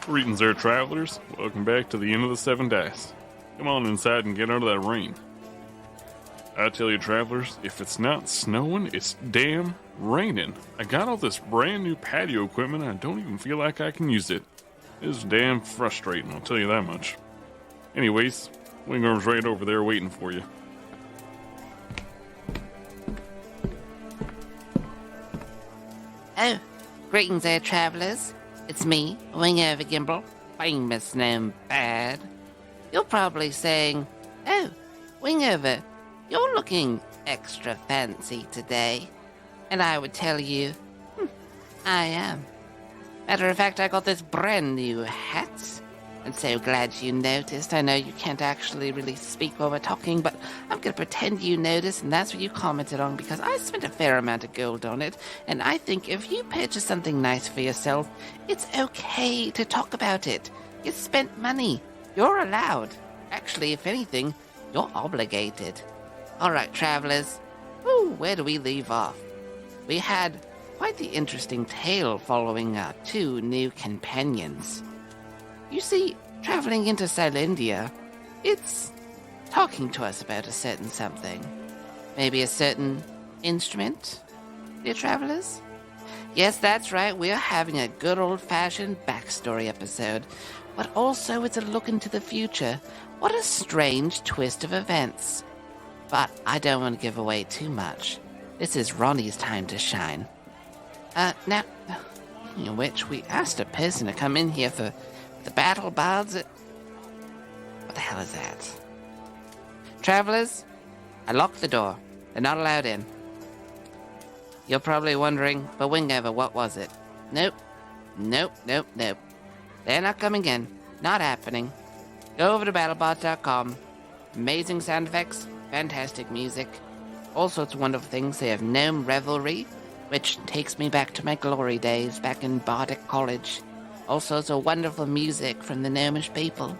Greetings there, travelers. Welcome back to the Inn of the Seven Dice. Come on inside and get out of that rain. I tell you, travelers, if it's not snowing, it's damn raining. I got all this brand new patio equipment and I don't even feel like I can use it. It's damn frustrating, I'll tell you that much. Anyways, Wingarm's right over there waiting for you. Oh, greetings there, travelers. It's me, Wingover Gimble, famous gnome bad. You're probably saying, oh, Wingover, you're looking extra fancy today. And I would tell you, I am. Matter of fact, I got this brand new hat. I'm so glad you noticed. I know you can't actually really speak while we're talking, but I'm going to pretend you noticed, and that's what you commented on, because I spent a fair amount of gold on it, and I think if you purchase something nice for yourself, it's okay to talk about it. You spent money. You're allowed. Actually, if anything, you're obligated. All right, travelers. Where do we leave off? We had quite the interesting tale following our two new companions. You see, traveling into Sylindia, it's talking to us about a certain something. Maybe a certain instrument, dear travelers? Yes, that's right, we're having a good old-fashioned backstory episode, but also it's a look into the future. What a strange twist of events. But I don't want to give away too much. This is Ronee's time to shine. Now, in which we asked a person to come in here for the battle bards. What the hell is that? Travelers, I locked the door. They're not allowed in. You're probably wondering, but Wingover, what was it? Nope. They're not coming in. Not happening. Go over to battlebards.com. Amazing sound effects, fantastic music, all sorts of wonderful things. They have Gnome Revelry, which takes me back to my glory days back in Bardic College. All sorts of wonderful music from the gnomish people.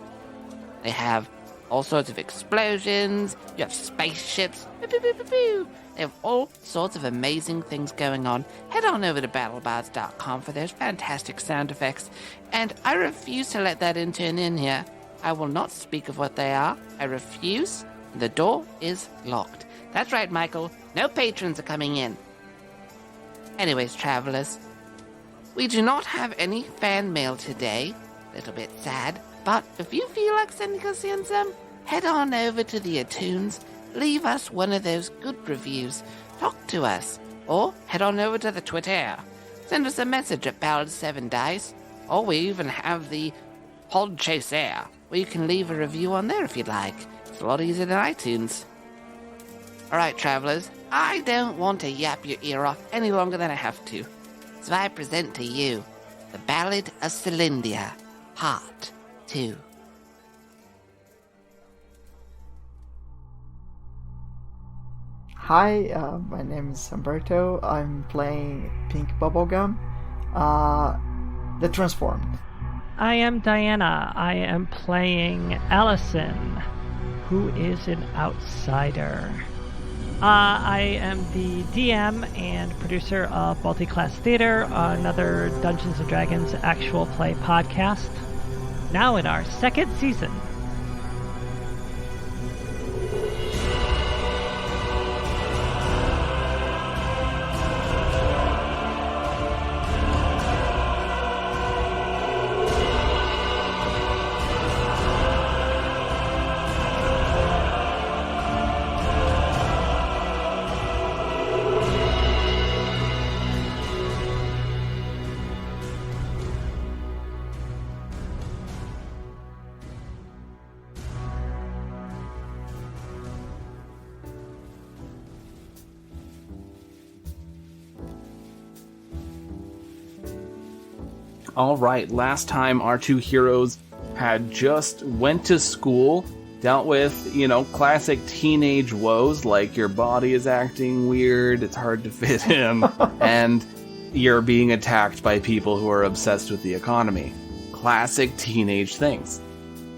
They have all sorts of explosions. You have spaceships. They have all sorts of amazing things going on. Head on over to battlebards.com for those fantastic sound effects. And I refuse to let that intern in here. I will not speak of what they are. I refuse. The door is locked. That's right, Michael. No patrons are coming in. Anyways, travelers, we do not have any fan mail today. A little bit sad. But if you feel like sending us in some, head on over to the iTunes, leave us one of those good reviews, talk to us, or head on over to the Twitter. Send us a message at Ballad7Dice, or we even have the Podchaser, where you can leave a review on there if you'd like. It's a lot easier than iTunes. Alright, travelers, I don't want to yap your ear off any longer than I have to. So I present to you the Ballad of Sylindia, Part 2. Hi, my name is Humberto. I'm playing Pink Bubblegum, the Transformed. I am Diana. I am playing Allison, who is an outsider. I am the DM and producer of Multiclass Theatre, another Dungeons & Dragons actual play podcast, now in our second season. All right, last time our two heroes had just went to school, dealt with, classic teenage woes like your body is acting weird, it's hard to fit in, and you're being attacked by people who are obsessed with the economy. Classic teenage things.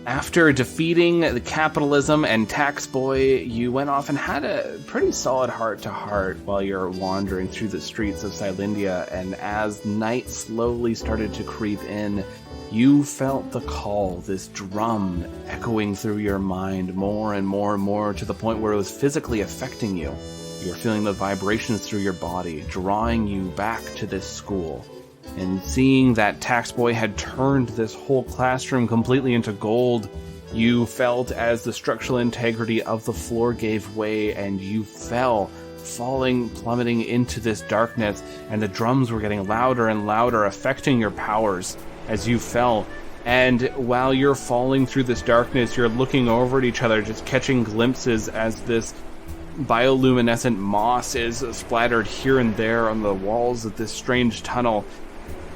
After defeating the capitalism and tax boy, you went off and had a pretty solid heart-to-heart while you're wandering through the streets of Sylindia, and as night slowly started to creep in, you felt the call, this drum echoing through your mind more and more and more to the point where it was physically affecting you. You were feeling the vibrations through your body, drawing you back to this school. And seeing that Tax Boy had turned this whole classroom completely into gold, you felt as the structural integrity of the floor gave way and you fell, falling, plummeting into this darkness, and the drums were getting louder and louder, affecting your powers as you fell. And while you're falling through this darkness, you're looking over at each other, just catching glimpses as this bioluminescent moss is splattered here and there on the walls of this strange tunnel.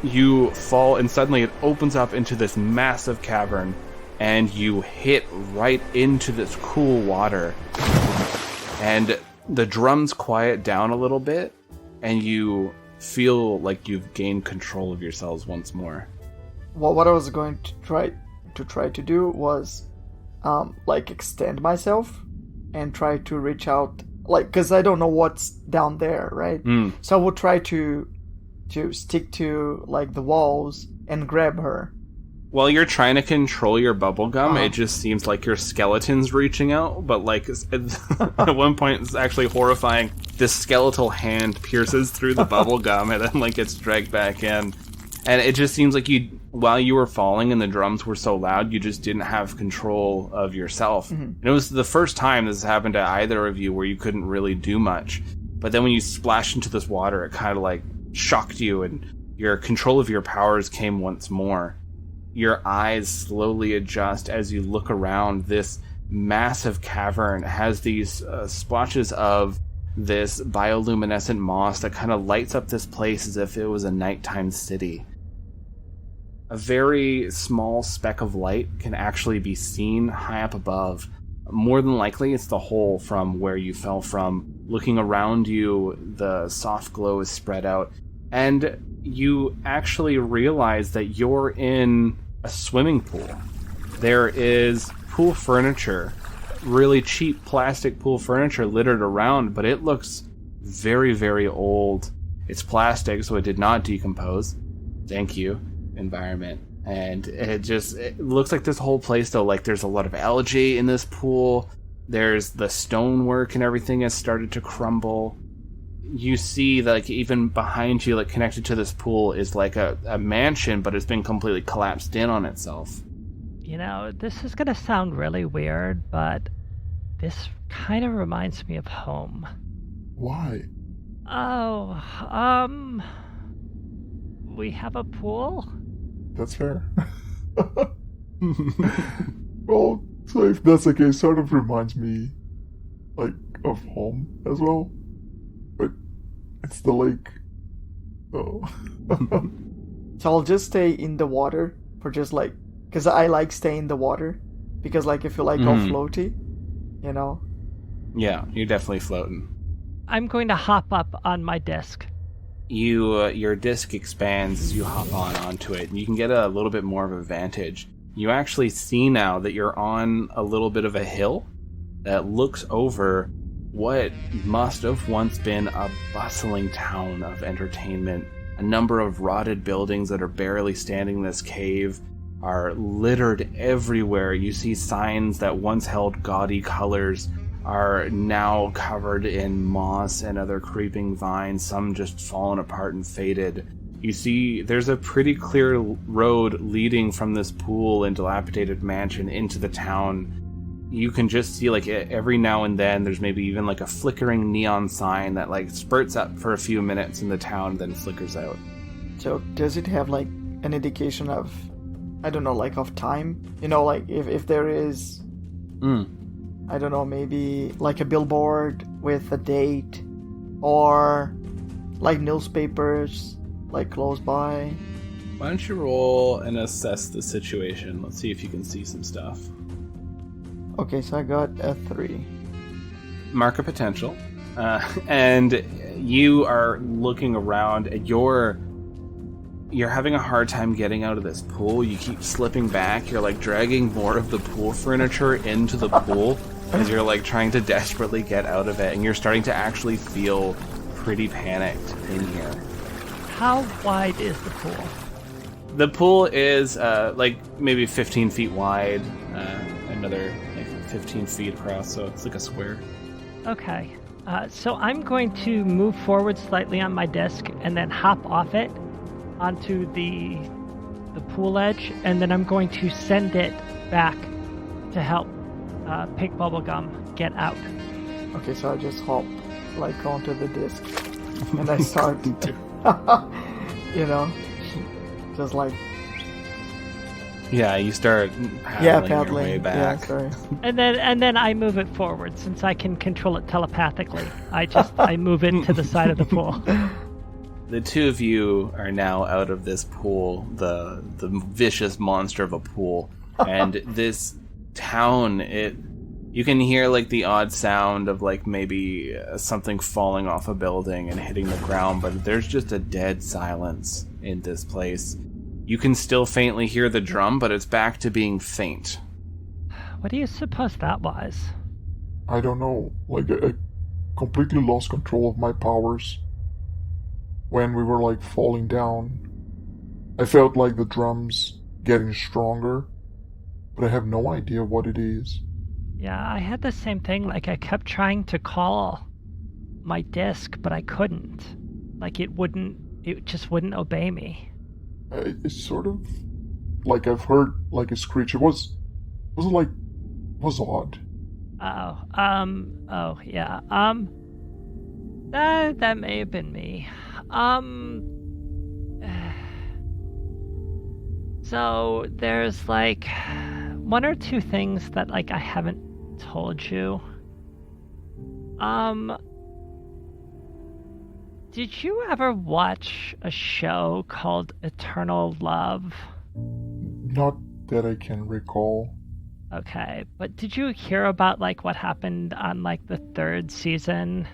You fall, and suddenly it opens up into this massive cavern, and you hit right into this cool water. And the drums quiet down a little bit, and you feel like you've gained control of yourselves once more. Well, what I was going to try to do was, extend myself and try to reach out, because I don't know what's down there, right? So I will try to stick to, the walls and grab her. While you're trying to control your bubblegum, it just seems like your skeleton's reaching out, but, at one point, it's actually horrifying. This skeletal hand pierces through the bubblegum and then, gets dragged back in. And it just seems like while you were falling and the drums were so loud, you just didn't have control of yourself. Mm-hmm. And it was the first time this happened to either of you where you couldn't really do much. But then when you splashed into this water, it kind of shocked you and your control of your powers came once more. Your eyes slowly adjust as you look around. This massive cavern has these splotches of this bioluminescent moss that kind of lights up this place as if it was a nighttime city. A very small speck of light can actually be seen high up above. More than likely, it's the hole from where you fell from. Looking around you, the soft glow is spread out, and you actually realize that you're in a swimming pool. There is pool furniture, really cheap plastic pool furniture littered around, but it looks very, very old. It's plastic, so it did not decompose. Thank you, environment. And it looks like this whole place, though, there's a lot of algae in this pool. There's the stonework and everything has started to crumble. You see that even behind you, connected to this pool, is a mansion, but it's been completely collapsed in on itself. This is going to sound really weird, but this kind of reminds me of home. Why? We have a pool? That's fair. Well, so if that's the case, sort of reminds me, of home as well. But it's the lake. So. So I'll just stay in the water for just because I like staying in the water because I feel all floaty, Yeah, you're definitely floating. I'm going to hop up on my disc. Your disc expands as you hop onto it, and you can get a little bit more of a vantage. You actually see now that you're on a little bit of a hill that looks over what must have once been a bustling town of entertainment. A number of rotted buildings that are barely standing in this cave are littered everywhere. You see signs that once held gaudy colors are now covered in moss and other creeping vines, some just fallen apart and faded. You see there's a pretty clear road leading from this pool and dilapidated mansion into the town. You can just see every now and then there's maybe even a flickering neon sign that spurts up for a few minutes in the town, then flickers out. So does it have an indication of, I don't know, of time? If there is I don't know, maybe a billboard with a date or newspapers close by. Why don't you roll and assess the situation? Let's see if you can see some stuff. Okay, so I got a 3. Mark of potential. And you are looking around and you're having a hard time getting out of this pool. You keep slipping back. You're dragging more of the pool furniture into the pool as you're trying to desperately get out of it, and you're starting to actually feel pretty panicked in here. How wide is the pool? The pool is like maybe 15 feet wide, another like 15 feet across, so it's like a square. Okay. So I'm going to move forward slightly on my disc and then hop off it onto the pool edge, and then I'm going to send it back to help Pink Bubblegum get out. Okay, so I just hop like onto the disc and I start, just like Yeah, you start paddling your way back. Yeah, sorry. And then I move it forward since I can control it telepathically. I move it to the side of the pool. The two of you are now out of this pool, the vicious monster of a pool, and this town. You can hear like the odd sound of like maybe something falling off a building and hitting the ground, but there's just a dead silence in this place. You can still faintly hear the drum, but it's back to being faint. What do you suppose that was? I don't know. Like, I completely lost control of my powers when we were, like, falling down. I felt like the drums getting stronger, but I have no idea what it is. Yeah, I had the same thing. Like, I kept trying to call my disc, but I couldn't. Like, it just wouldn't obey me. It's sort of like I've heard like a screech. It was odd. Oh, yeah. That may have been me. So there's like one or two things that like I haven't told you. Did you ever watch a show called Eternal Love? Not that I can recall. Okay, but did you hear about like what happened on like the 3rd season?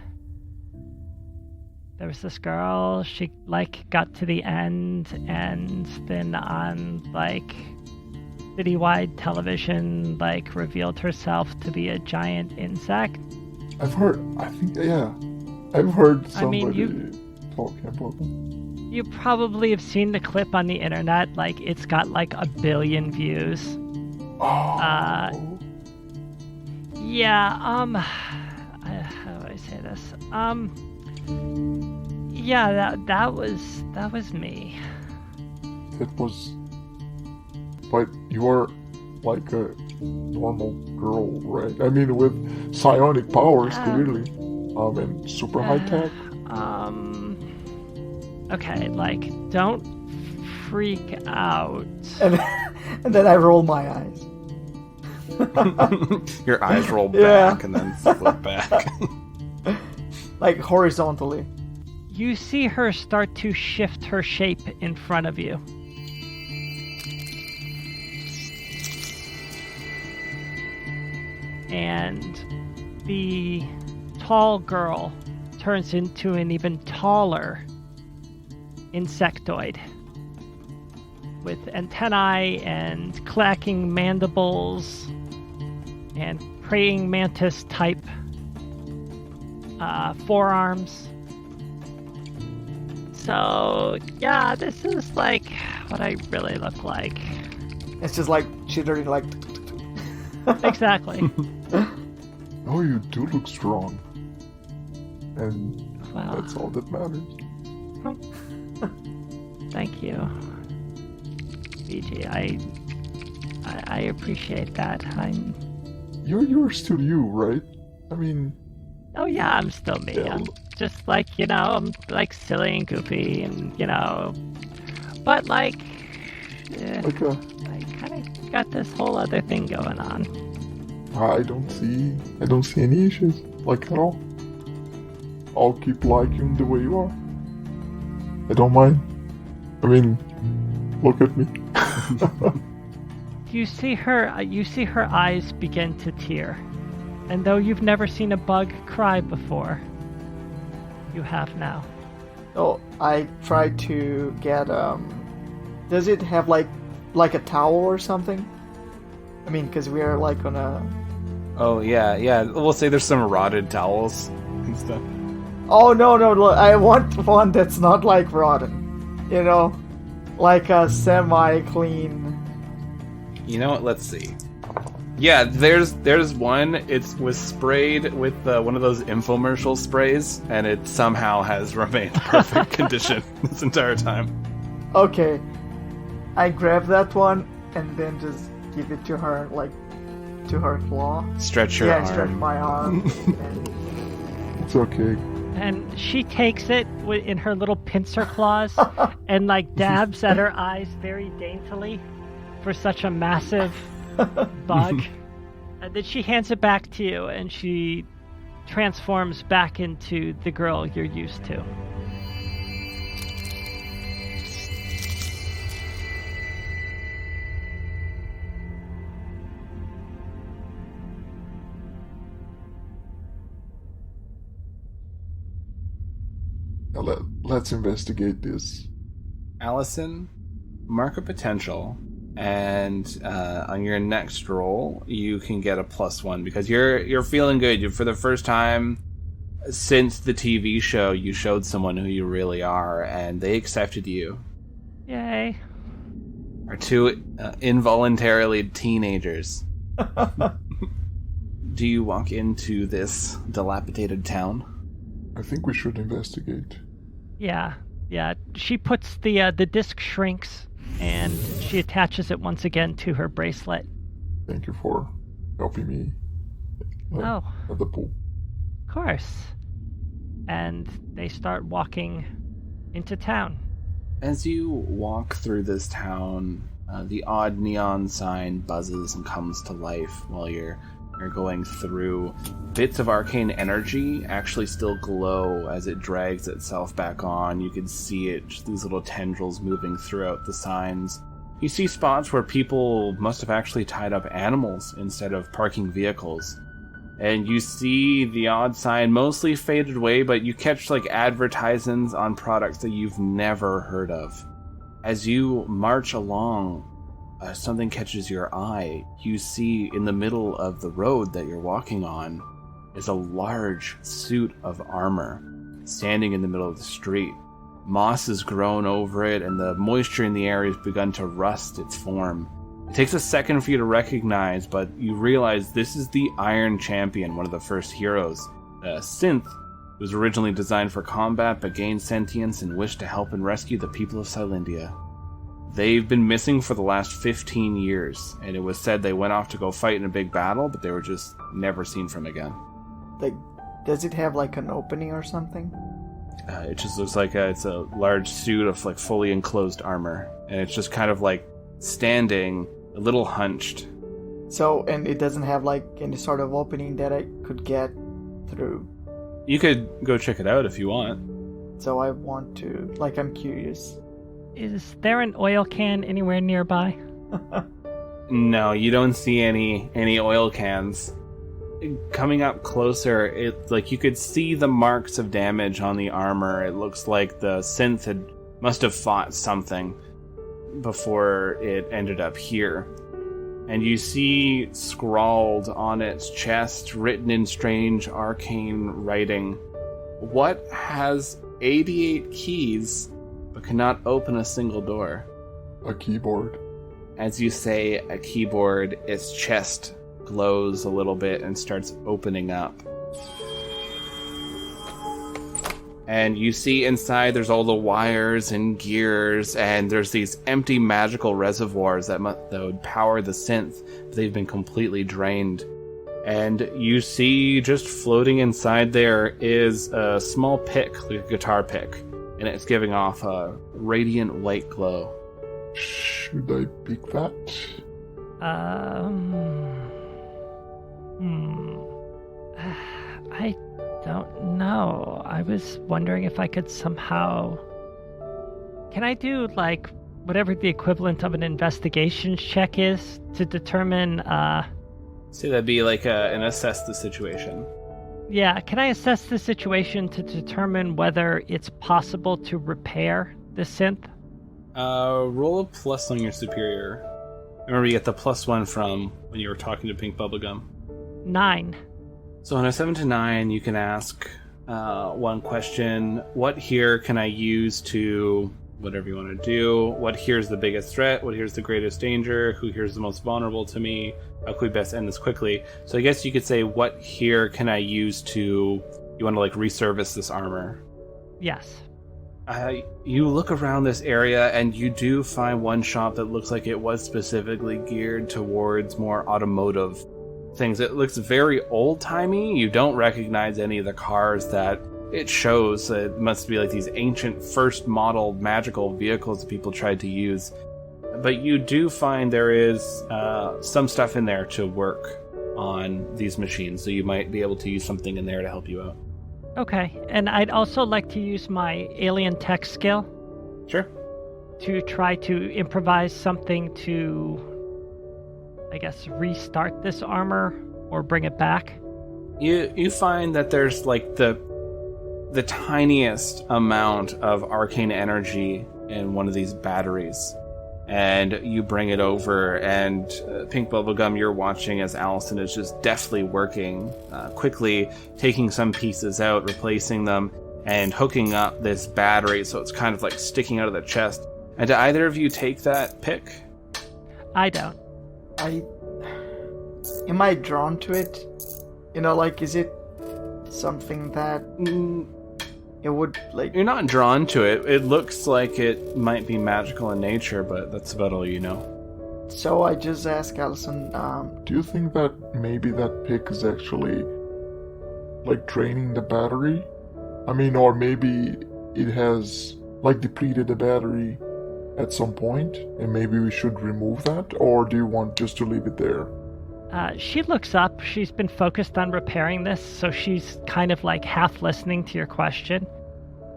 There was this girl, she like got to the end and then on like citywide television like revealed herself to be a giant insect. I've heard somebody talking about them. You probably have seen the clip on the internet, like it's got like 1 billion views. Yeah, how do I say this? Yeah, that was me. It was, but you are like a normal girl, right? I mean, with psionic powers, clearly, and super high tech. Okay, like don't freak out. And then I roll my eyes. Your eyes roll back and then flip back. Like horizontally. You see her start to shift her shape in front of you. And the tall girl turns into an even taller insectoid with antennae and clacking mandibles and praying mantis type forearms. So yeah, this is like what I really look like. It's just like chittering like Exactly. Oh, you do look strong. And Wow. that's all that matters. Thank you, BG. I appreciate that. You're still you, right? I mean... Oh yeah, I'm still me. Yeah. I'm just like, I'm like silly and goofy and, but like Like a... I kind of got this whole other thing going on. I don't see any issues, like at all. I'll keep liking the way you are. I don't mind. I mean, look at me. You see her eyes begin to tear. And though you've never seen a bug cry before, you have now. Oh, I tried to get does it have like a towel or something? I mean, because we are like on a... Oh, yeah. We'll say there's some rotted towels and stuff. Oh, no, I want one that's not like rotten. like a semi-clean. You know what? Let's see. Yeah, there's one. It was sprayed with one of those infomercial sprays, and it somehow has remained perfect condition this entire time. Okay, I grab that one and then just give it to her, like to her claw. Stretch your arm. Stretch my arm. It's okay. And she takes it in her little pincer claws and like dabs at her eyes very daintily for such a massive bug. And then she hands it back to you, and she transforms back into the girl you're used to. Now let's investigate this. Allison, mark a potential, and on your next roll, you can get a +1 because you're feeling good. For the first time since the TV show, you showed someone who you really are, and they accepted you. Yay. Are two involuntarily teenagers. Do you walk into this dilapidated town? I think we should investigate. Yeah. She puts the disc shrinks, and she attaches it once again to her bracelet. Thank you for helping me at the pool. Of course. And they start walking into town. As you walk through this town, the odd neon sign buzzes and comes to life while you're going through. Bits of arcane energy actually still glow as it drags itself back on. You can see it, just these little tendrils moving throughout the signs. You see spots where people must have actually tied up animals instead of parking vehicles. And you see the odd sign mostly faded away, but you catch like advertisements on products that you've never heard of. As you march along, something catches your eye. You see in the middle of the road that you're walking on is a large suit of armor standing in the middle of the street. Moss has grown over it, and the moisture in the air has begun to rust its form. It takes a second for you to recognize, but you realize this is the Iron Champion, one of the first heroes. A synth was originally designed for combat, but gained sentience and wished to help and rescue the people of Sylindia. They've been missing for the last 15 years, and it was said they went off to go fight in a big battle, but they were just never seen from again. Like, does it have like an opening or something? It just looks like it's a large suit of like fully enclosed armor, and it's just kind of like standing a little hunched. So, and it doesn't have like any sort of opening that I could get through. You could go check it out if you want. So I want to, like, I'm curious. Is there an oil can anywhere nearby? No, you don't see any oil cans. Coming up closer, it like you could see the marks of damage on the armor. It looks like the synth must have fought something before it ended up here. And you see scrawled on its chest, written in strange arcane writing, "What has 88 keys but cannot open a single door?" A keyboard. As you say a keyboard, its chest glows a little bit and starts opening up. And you see inside there's all the wires and gears, and there's these empty magical reservoirs that would power the synth, but they've been completely drained. And you see just floating inside there is a small pick, like a guitar pick, and it's giving off a radiant white glow. Should I pick that? I don't know. I was wondering if I could somehow... Can I do, like, whatever the equivalent of an investigation check is to determine, So that'd be like an assess the situation. Yeah, can I assess the situation to determine whether it's possible to repair the synth? Roll a plus on your superior. Remember, you get the +1 from when you were talking to Pink Bubblegum. 9. So on a 7 to 9, you can ask one question. What here can I use to whatever you want to do. What here's the biggest threat? What here's the greatest danger? Who here's the most vulnerable to me? How can we best end this quickly? So I guess you could say, what here can I use to... You want to, like, resurface this armor? Yes. You look around this area, and you do find one shop that looks like it was specifically geared towards more automotive things. It looks very old-timey. You don't recognize any of the cars that it shows. It must be like these ancient first-model magical vehicles that people tried to use. But you do find there is some stuff in there to work on these machines, so you might be able to use something in there to help you out. Okay, and I'd also like to use my alien tech skill. Sure. To try to improvise something to, I guess, restart this armor or bring it back. You find that there's like the tiniest amount of arcane energy in one of these batteries. And you bring it over, and Pink Bubblegum, you're watching as Allison is just deftly working, quickly taking some pieces out, replacing them, and hooking up this battery so it's kind of like sticking out of the chest. And do either of you take that pick? I don't. Am I drawn to it? You know, like, is it something that it would, like... You're not drawn to it. It looks like it might be magical in nature, but that's about all you know. So I just ask Allison, Do you think that maybe that pick is actually, like, draining the battery? I mean, or maybe it has, like, depleted the battery at some point, and maybe we should remove that? Or do you want just to leave it there? She looks up. She's been focused on repairing this, so she's kind of like half listening to your question.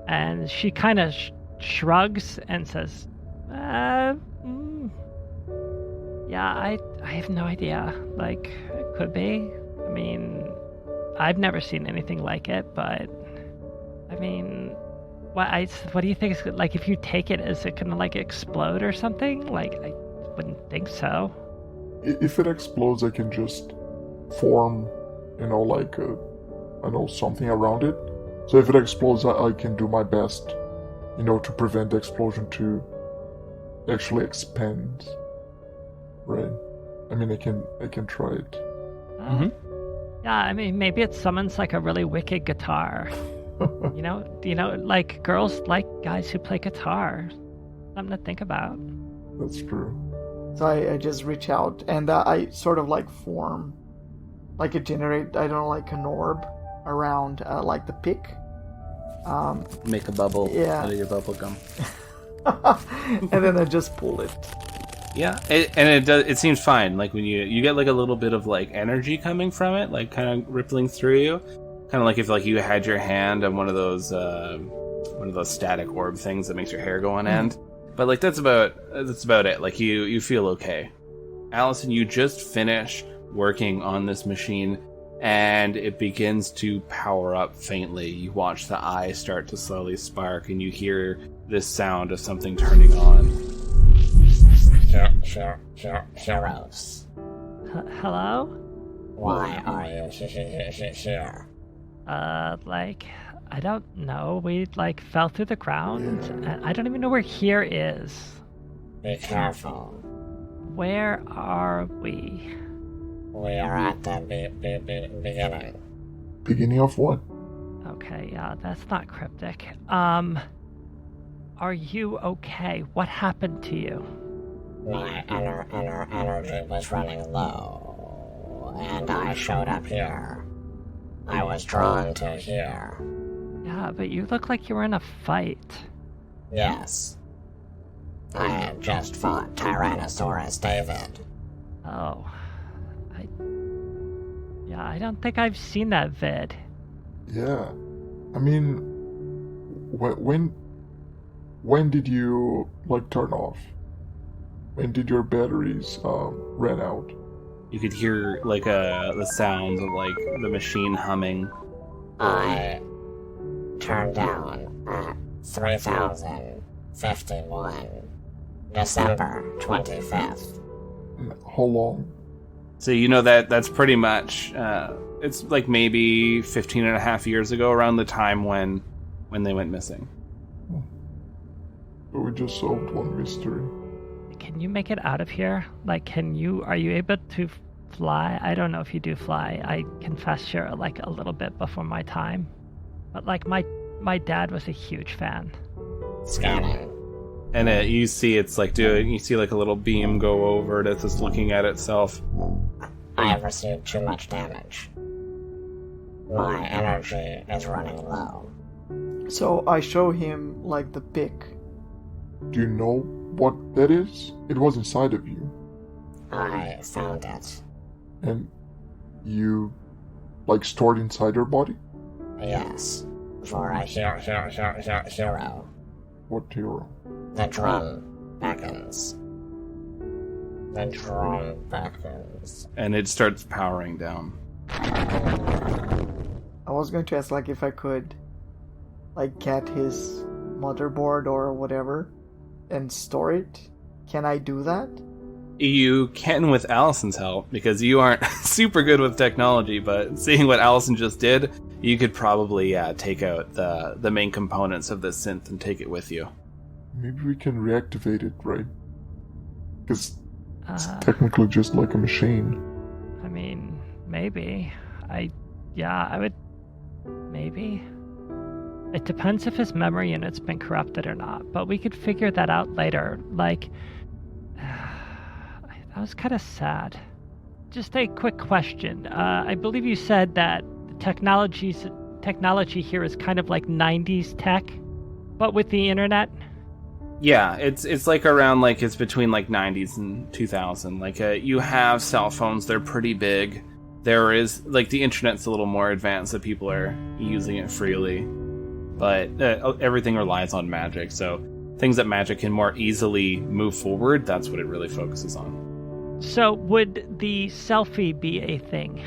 And she kind of shrugs and says, yeah, I have no idea. Like, it could be. I mean, I've never seen anything like it, but I mean, what do you think is, like, if you take it, is it gonna, like, explode or something? Like, I wouldn't think so. If it explodes, I can just form, you know, like, I know, something around it. So if it explodes, I can do my best, you know, to prevent the explosion to actually expand. Right? I mean, I can try it. Mm-hmm. Yeah, I mean, maybe it summons, like, a really wicked guitar. you know, like, girls like guys who play guitar. Something to think about. That's true. so I just reach out and I sort of like form, like generate, I don't know, like an orb around like the pick. Make a bubble out of your bubble gum. And then I just pull it. Yeah, it seems fine. Like when you get like a little bit of like energy coming from it, like kind of rippling through you, kind of like if like you had your hand on one of those static orb things that makes your hair go on end. But like that's about it. Like you feel okay. Allison, you just finish working on this machine, and it begins to power up faintly. You watch the eyes start to slowly spark, and you hear this sound of something turning on. Heroes. Hello? Why are you here? Like, I don't know. We, like, fell through the ground. I don't even know where here is. Be careful. Where are we? We are at the beginning. Beginning of what? Okay, yeah, that's not cryptic. Are you okay? What happened to you? My energy was running low, and I showed up here. I was drawn to here. Yeah, but you look like you were in a fight. Yes. I had just fought Tyrannosaurus David. Oh. I don't think I've seen that vid. Yeah. I mean, when did you, like, turn off? When did your batteries run out? You could hear like the sound of like the machine humming. I turned down at 3051, December 25th. How long? So you know that's pretty much, it's like maybe 15 and a half years ago, around the time when they went missing. So we just solved one mystery. Can you make it out of here? Like, are you able to fly? I don't know if you do fly. I confess you're like a little bit before my time. But like my dad was a huge fan. Scanning. And you see it's like you see like a little beam go over it as it's looking at itself. I have received too much damage. My energy is running low. So I show him like the pick. Do you know what that is? It was inside of you. I found it. And you, like, stored inside your body? Yes. For a hero. What hero? The drum beckons. The drum beckons. And it starts powering down. I was going to ask like if I could like get his motherboard or whatever and store it. Can I do that? You can with Allison's help, because you aren't super good with technology, but seeing what Allison just did, you could probably take out the main components of this synth and take it with you. Maybe we can reactivate it, right? Because it's technically just like a machine. I mean, maybe. I would. Maybe. It depends if his memory unit's been corrupted or not, but we could figure that out later. Like, that was kind of sad. Just a quick question. I believe you said that the technology here is kind of like 90s tech, but with the internet? Yeah, it's like around, like, it's between like 90s and 2000. Like, you have cell phones, they're pretty big. There is, like, the internet's a little more advanced, so people are using it freely. But everything relies on magic, so things that magic can more easily move forward, that's what it really focuses on. So would the selfie be a thing?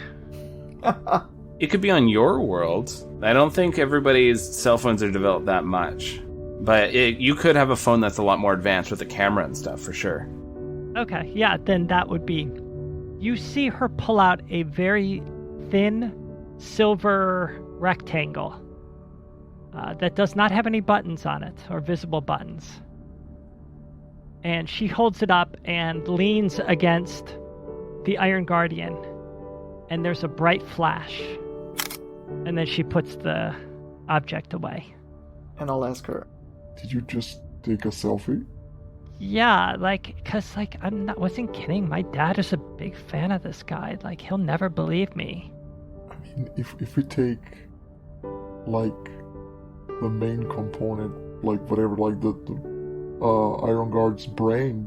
It could be on your world. I don't think everybody's cell phones are developed that much. But you could have a phone that's a lot more advanced with a camera and stuff, for sure. Okay, yeah, then that would be... You see her pull out a very thin silver rectangle that does not have any buttons on it, or visible buttons. And she holds it up and leans against the Iron Guardian. And there's a bright flash. And then she puts the object away. And I'll ask her, did you just take a selfie? Yeah, cause wasn't kidding. My dad is a big fan of this guy. Like, he'll never believe me. I mean, if we take, like, the main component, like, whatever, like, the Iron Guard's brain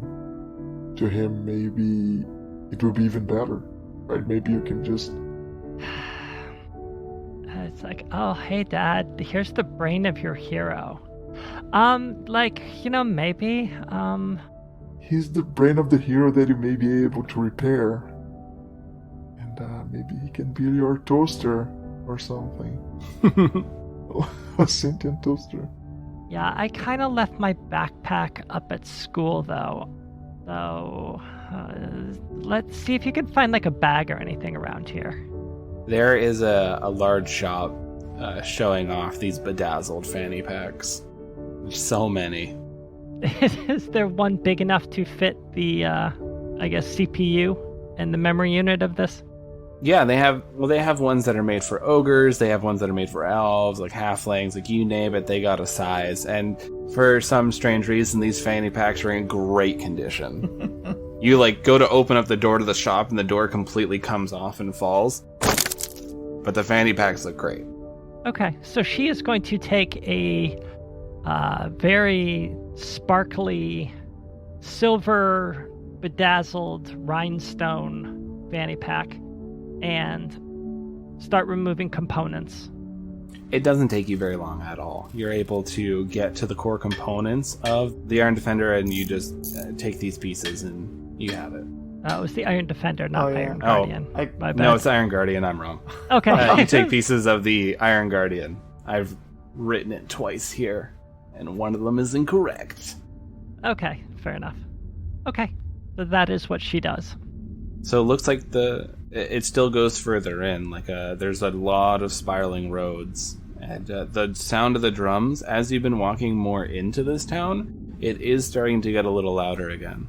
to him, maybe it would be even better, right? Maybe you can just... It's like, oh, hey, Dad, here's the brain of your hero. Maybe, He's the brain of the hero that you may be able to repair. And, maybe he can be your toaster or something. A sentient toaster. Yeah, I kind of left my backpack up at school, though. So, let's see if you can find, like, a bag or anything around here. There is a large shop showing off these bedazzled fanny packs. There's so many. Is there one big enough to fit the, CPU and the memory unit of this? Yeah, they have ones that are made for ogres, they have ones that are made for elves, like halflings, like you name it, they got a size. And for some strange reason, these fanny packs are in great condition. You, like, go to open up the door to the shop and the door completely comes off and falls. But the fanny packs look great. Okay, so she is going to take a very sparkly, silver bedazzled rhinestone fanny pack and start removing components. It doesn't take you very long at all. You're able to get to the core components of the Iron Defender, and you just take these pieces and you have it. It was the Iron Defender, not Iron yeah. Guardian. My bad. No, it's Iron Guardian. I'm wrong. Okay. You take pieces of the Iron Guardian. I've written it twice here, and one of them is incorrect. Okay, fair enough. Okay, so that is what she does. So it looks like it still goes further in. Like there's a lot of spiraling roads, and the sound of the drums as you've been walking more into this town it is starting to get a little louder again.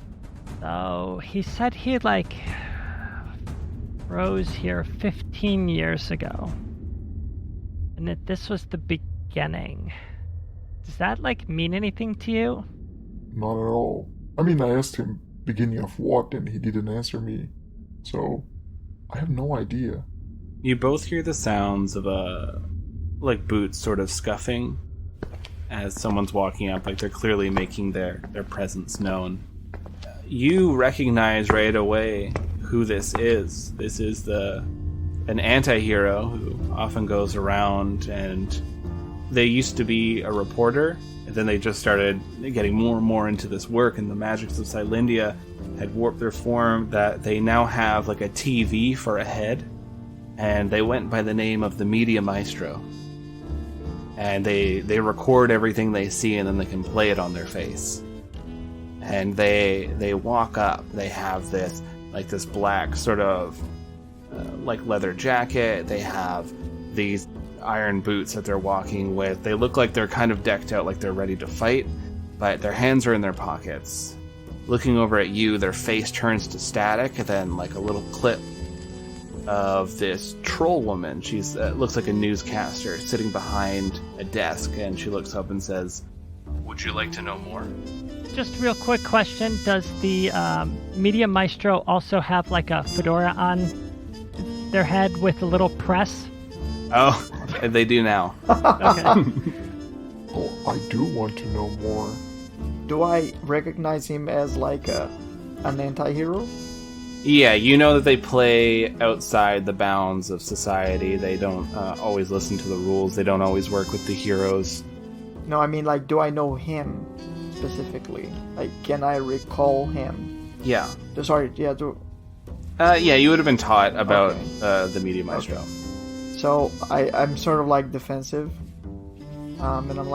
So he said he rose here 15 years ago. And that this was the beginning. Does that mean anything to you? Not at all. I mean, I asked him beginning of what, and he didn't answer me. So, I have no idea. You both hear the sounds of boots sort of scuffing as someone's walking up, they're clearly making their presence known. You recognize right away who this is. This is an anti-hero who often goes around, and they used to be a reporter, and then they just started getting more and more into this work, and the magics of Sylindia had warped their form that they now have a TV for a head, and they went by the name of the Media Maestro. And they record everything they see, and then they can play it on their face. And they walk up. They have this this black sort of leather jacket. They have these iron boots that they're walking with. They look like they're kind of decked out, like they're ready to fight, but their hands are in their pockets. Looking over at you, their face turns to static, and then a little clip of this troll woman. She's looks like a newscaster sitting behind a desk, and she looks up and says, "Would you like to know more?" Just real quick question. Does the Media Maestro also have a fedora on their head with a little press? Oh, they do now. Okay. Oh, I do want to know more. Do I recognize him as an anti-hero? Yeah, you know that they play outside the bounds of society. They don't always listen to the rules. They don't always work with the heroes. No, I mean, do I know him specifically? Can I recall him? Yeah. Sorry, yeah, yeah, you would have been taught about the Media Maestro. Okay. So I'm sort of defensive, and I'm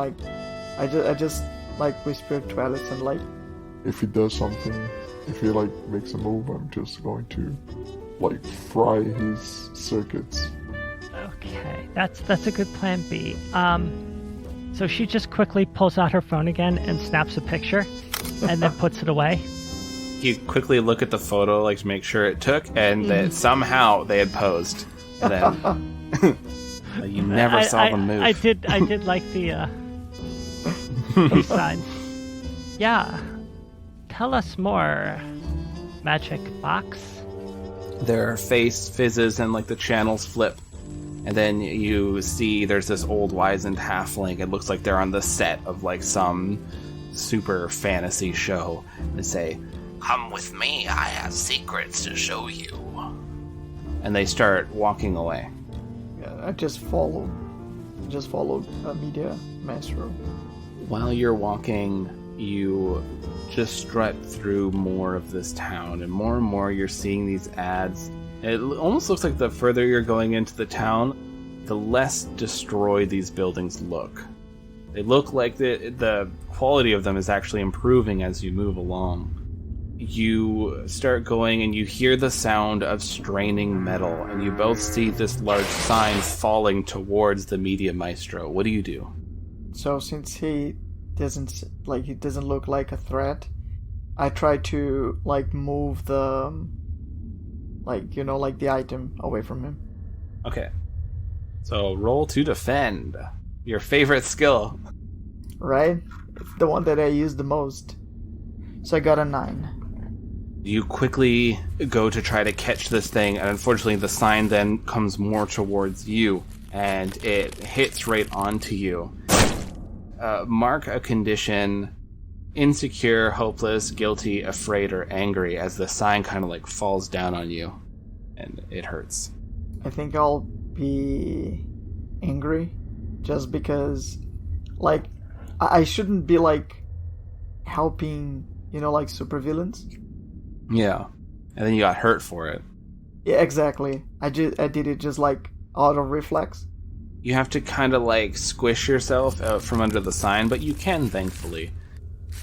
I just whisper to Allison If he does something, if he makes a move, I'm just going to fry his circuits. Okay, that's a good plan B. So she just quickly pulls out her phone again and snaps a picture, and then puts it away. You quickly look at the photo, to make sure it took, and that somehow they had posed. And then you never saw them move. I did like the peace sign. Yeah. Tell us more, Magic Box. Their face fizzes and the channels flip. And then you see there's this old wizened halfling. It looks like they're on the set of some super fantasy show. They say, "Come with me, I have secrets to show you." And they start walking away. Yeah, I just followed Media Maestro. While you're walking, you just strut through more of this town, and more you're seeing these ads. It almost looks like the further you're going into the town, the less destroyed these buildings look. They look like the quality of them is actually improving as you move along. You start going and you hear the sound of straining metal, and you both see this large sign falling towards the Media Maestro. What do you do? So since he doesn't look like a threat, I try to move the the item away from him. Okay. So roll to defend. Your favorite skill. Right? It's the one that I use the most. So I got a 9. You quickly go to try to catch this thing, and unfortunately the sign then comes more towards you, and it hits right onto you. Mark a condition: insecure, hopeless, guilty, afraid, or angry, as the sign kind of falls down on you, and it hurts. I think I'll be angry, just because, I shouldn't be helping, supervillains. Yeah, and then you got hurt for it. Yeah, exactly. I did it just out of reflex. You have to kind of squish yourself out from under the sign, but you can, thankfully.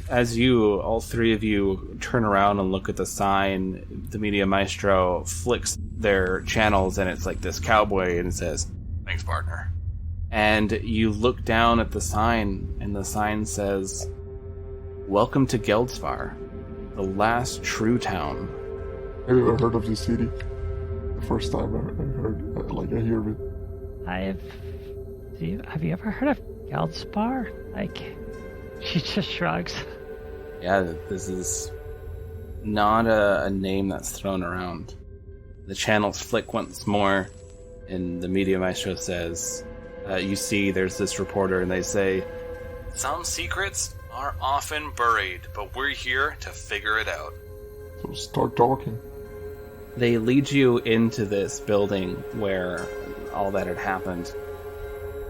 As all three of you turn around and look at the sign, the Media Maestro flicks their channels, and it's this cowboy, and it says, "Thanks, partner." And you look down at the sign, and the sign says, Welcome to Geldsvar, the last true town. Have you ever heard of this city? The first time I heard, I hear of it. Have you ever heard of Geldspar? Like, she just shrugs. Yeah, this is not a name that's thrown around. The channels flick once more, and the media maestro says, you see there's this reporter, and they say, some secrets are often buried, but we're here to figure it out. So start talking. They lead you into this building where all that had happened.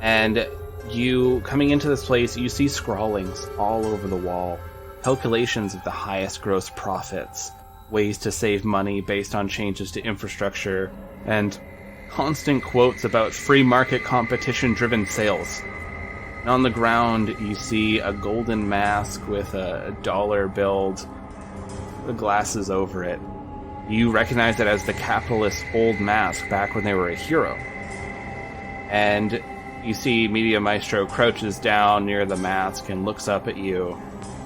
And you, coming into this place, you see scrawlings all over the wall. Calculations of the highest gross profits, ways to save money based on changes to infrastructure, and constant quotes about free market competition-driven sales. And on the ground, you see a golden mask with a dollar billed, the glasses over it. You recognize it as the capitalist's old mask back when they were a hero. And you see Media Maestro crouches down near the mask and looks up at you.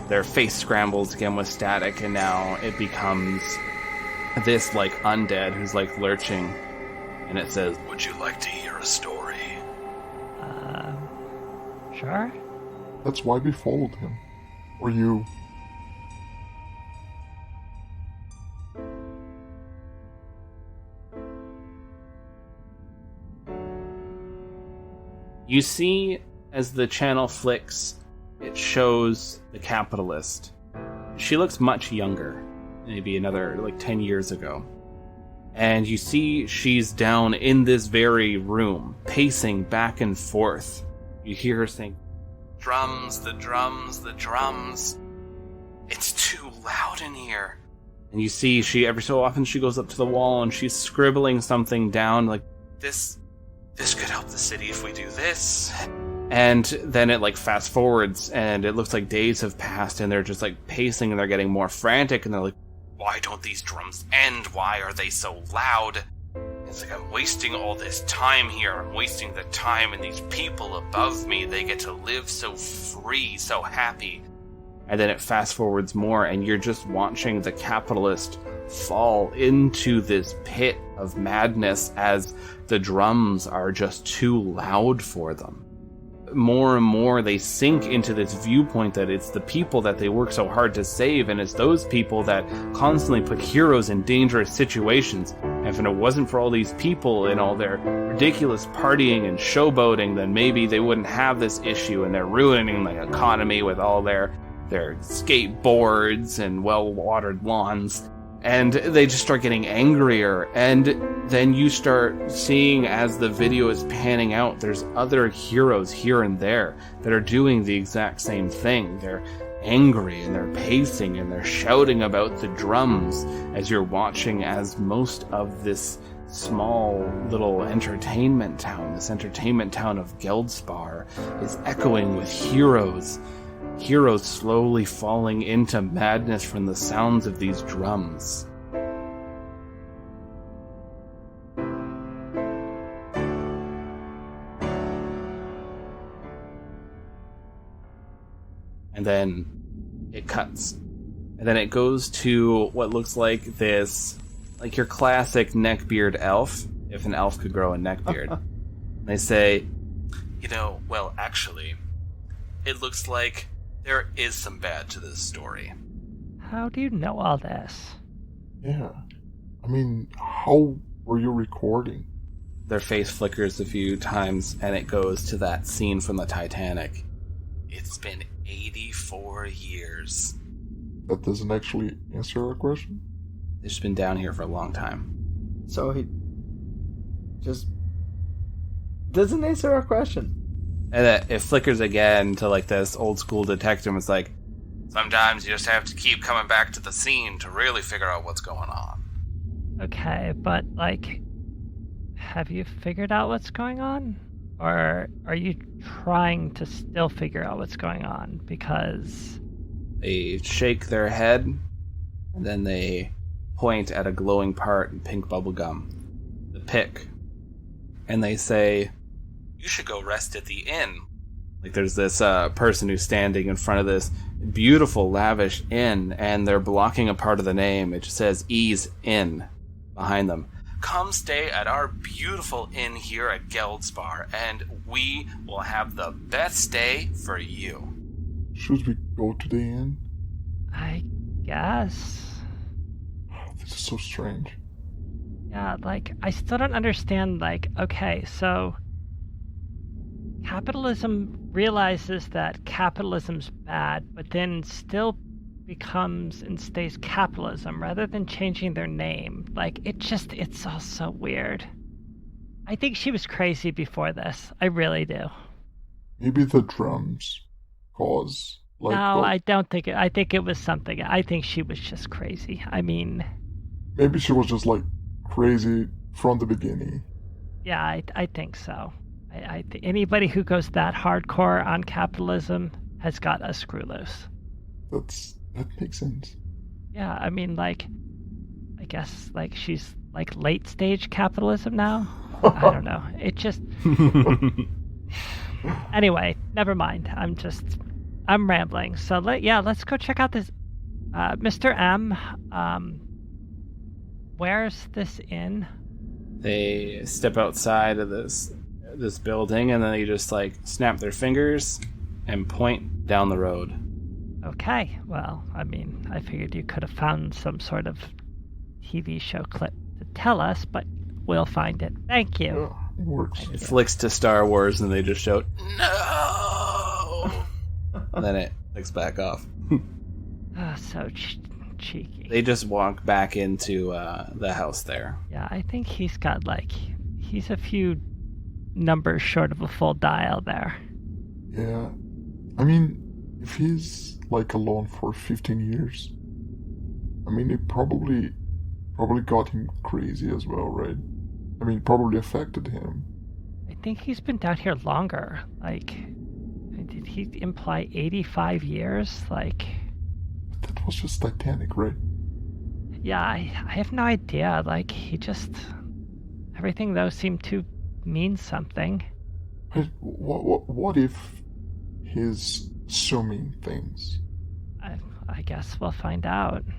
Their face scrambles again with static, and now it becomes this, like, undead who's, like, lurching. And it says, would you like to hear a story? Sure. That's why we followed him. Or you. You see, as the channel flicks, it shows the capitalist. She looks much younger, maybe another, 10 years ago. And you see she's down in this very room, pacing back and forth. You hear her saying, drums, the drums, the drums. It's too loud in here. And you see she, every so often, she goes up to the wall and she's scribbling something down, like, this could help the city if we do this. And then it fast forwards and it looks like days have passed and they're just pacing and they're getting more frantic and they're like, why don't these drums end? Why are they so loud? It's like I'm wasting all this time here. I'm wasting the time, and these people above me, they get to live so free, so happy. And then it fast forwards more and you're just watching the capitalist fall into this pit of madness as the drums are just too loud for them. More and more they sink into this viewpoint that it's the people that they work so hard to save, and it's those people that constantly put heroes in dangerous situations. And if it wasn't for all these people and all their ridiculous partying and showboating, then maybe they wouldn't have this issue, and they're ruining the economy with all their skateboards and well-watered lawns. And they just start getting angrier, and then you start seeing, as the video is panning out, there's other heroes here and there that are doing the exact same thing. They're angry, and they're pacing, and they're shouting about the drums as you're watching as most of this small little entertainment town, this entertainment town of Geldspar, is echoing with heroes. Heroes slowly falling into madness from the sounds of these drums. And then it cuts. And then it goes to what looks like this, your classic neckbeard elf, if an elf could grow a neckbeard. And they say, well, actually, it looks like there is some bad to this story. How do you know all this? Yeah. I mean, how were you recording? Their face flickers a few times, and it goes to that scene from the Titanic. It's been 84 years. That doesn't actually answer our question? They've just been down here for a long time. So he just doesn't answer our question. And it flickers again to this old school detective. It's like, sometimes you just have to keep coming back to the scene to really figure out what's going on. Okay, but have you figured out what's going on? Or are you trying to still figure out what's going on? Because they shake their head, and then they point at a glowing part in pink bubblegum, the pick, and they say, you should go rest at the inn. There's this person who's standing in front of this beautiful, lavish inn, and they're blocking a part of the name. It just says Ease Inn behind them. Come stay at our beautiful inn here at Geldspar, and we will have the best stay for you. Should we go to the inn? I guess. This is so strange. Yeah, like, I still don't understand, like, okay, so capitalism realizes that capitalism's bad, but then still becomes and stays capitalism rather than changing their name. Like, it's all so weird. I think she was crazy before this. I really do. Maybe the drums cause... No, I don't think it. I think it was something. I think she was just crazy. I mean... Maybe she was just, crazy from the beginning. Yeah, I think so. Anybody who goes that hardcore on capitalism has got a screw loose. That makes sense. Yeah, I mean, I guess, she's, late stage capitalism now? I don't know. It just... Anyway, never mind. I'm rambling. So, let's go check out this... Mr. M, where's this inn? They step outside of this building, and then they just, snap their fingers and point down the road. Okay, well, I mean, I figured you could have found some sort of TV show clip to tell us, but we'll find it. Thank you. Yeah, it works. It flicks to Star Wars, and they just shout, "No!" And then it clicks back off. So cheeky. They just walk back into the house there. Yeah, I think he's got, he's a few numbers short of a full dial there. Yeah. I mean, if he's alone for 15 years, I mean, it probably got him crazy as well, right? I mean, probably affected him. I think he's been down here longer. Did he imply 85 years? That was just Titanic, right? Yeah, I have no idea. Everything though seemed to mean something. But what if he's assuming things? I guess we'll find out. Do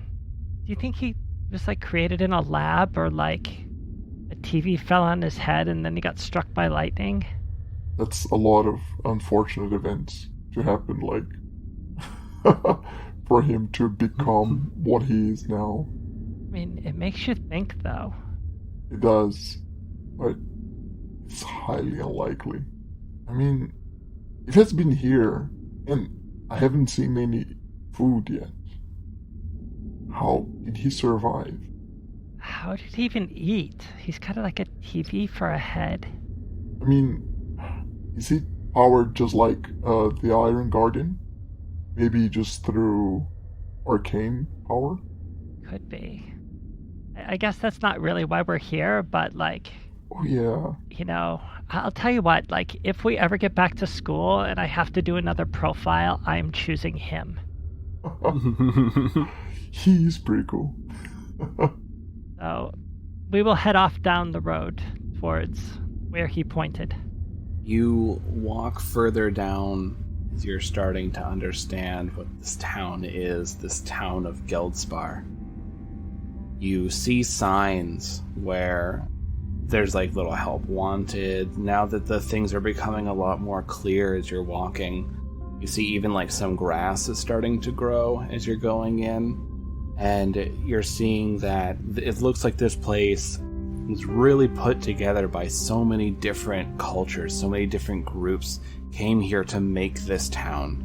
you think he was created in a lab, or a TV fell on his head and then he got struck by lightning? That's a lot of unfortunate events to happen, for him to become what he is now. I mean, it makes you think, though. It does, but it's highly unlikely. I mean, if it's been here, and I haven't seen any food yet, how did he survive? How did he even eat? He's kind of like a TV for a head. I mean, is he powered just like the Iron Guardian? Maybe just through arcane power? Could be. I guess that's not really why we're here, but Oh yeah. I'll tell you what, if we ever get back to school and I have to do another profile, I'm choosing him. He's pretty cool. So, we will head off down the road towards where he pointed. You walk further down as you're starting to understand what this town is, this town of Geldspar. You see signs where there's little help wanted. Now that the things are becoming a lot more clear as you're walking, you see even some grass is starting to grow as you're going in. And you're seeing that it looks like this place was really put together by so many different cultures, so many different groups came here to make this town.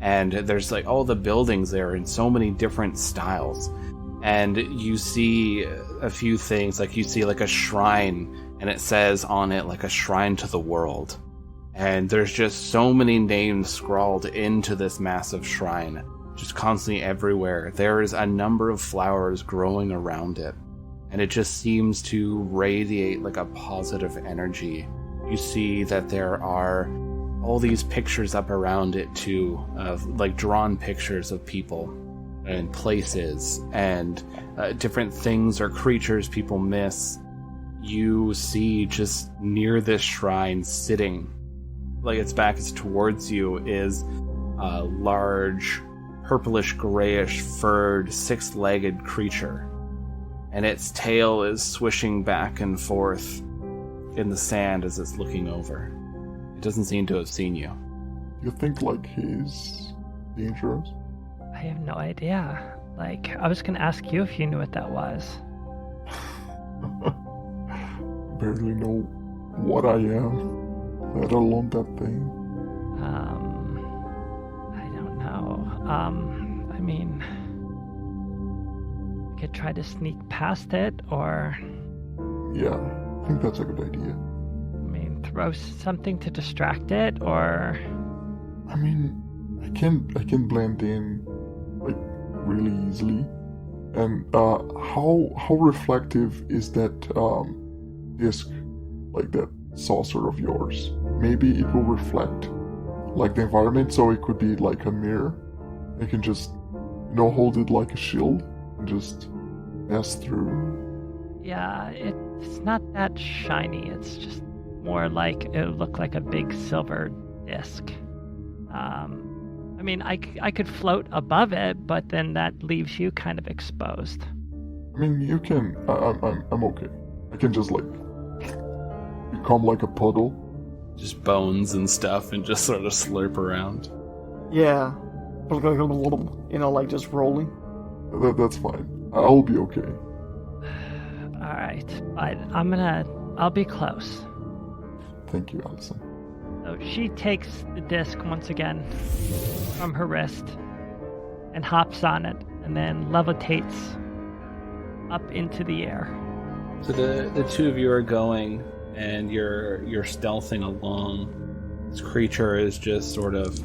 And there's all the buildings there in so many different styles. And you see a few things, you see a shrine, and it says on it a shrine to the world. And there's just so many names scrawled into this massive shrine, just constantly everywhere. There is a number of flowers growing around it, and it just seems to radiate a positive energy. You see that there are all these pictures up around it too, of drawn pictures of people and places and different things or creatures people miss. You see just near this shrine, sitting its back is towards you, is a large purplish grayish furred six-legged creature, and its tail is swishing back and forth in the sand as it's looking over. It doesn't seem to have seen you. You think like he's dangerous? I have no idea. Like, I was gonna ask you if you knew what that was. Barely know what I am, let alone that thing. I don't know. I mean, we could try to sneak past it, or... Yeah, I think that's a good idea. I mean, throw something to distract it, or... I mean, I can blend in, like, really easily. And, how reflective is that, disc, like that saucer of yours? Maybe it will reflect, like, the environment, so it could be like a mirror. I can just, hold it like a shield and just pass through. Yeah, it's not that shiny. It's just more like it would look like a big silver disc. I mean, I could float above it, but then that leaves you kind of exposed. I mean, you can. I'm okay. I can just like become like a puddle. Just bones and stuff, and just sort of slurp around. Yeah. Like just rolling. That's fine. I'll be okay. Alright, but I'll be close. Thank you, Allison. So she takes the disc once again from her wrist and hops on it, and then levitates up into the air. So the two of you are going, and you're stealthing along. This creature is just sort of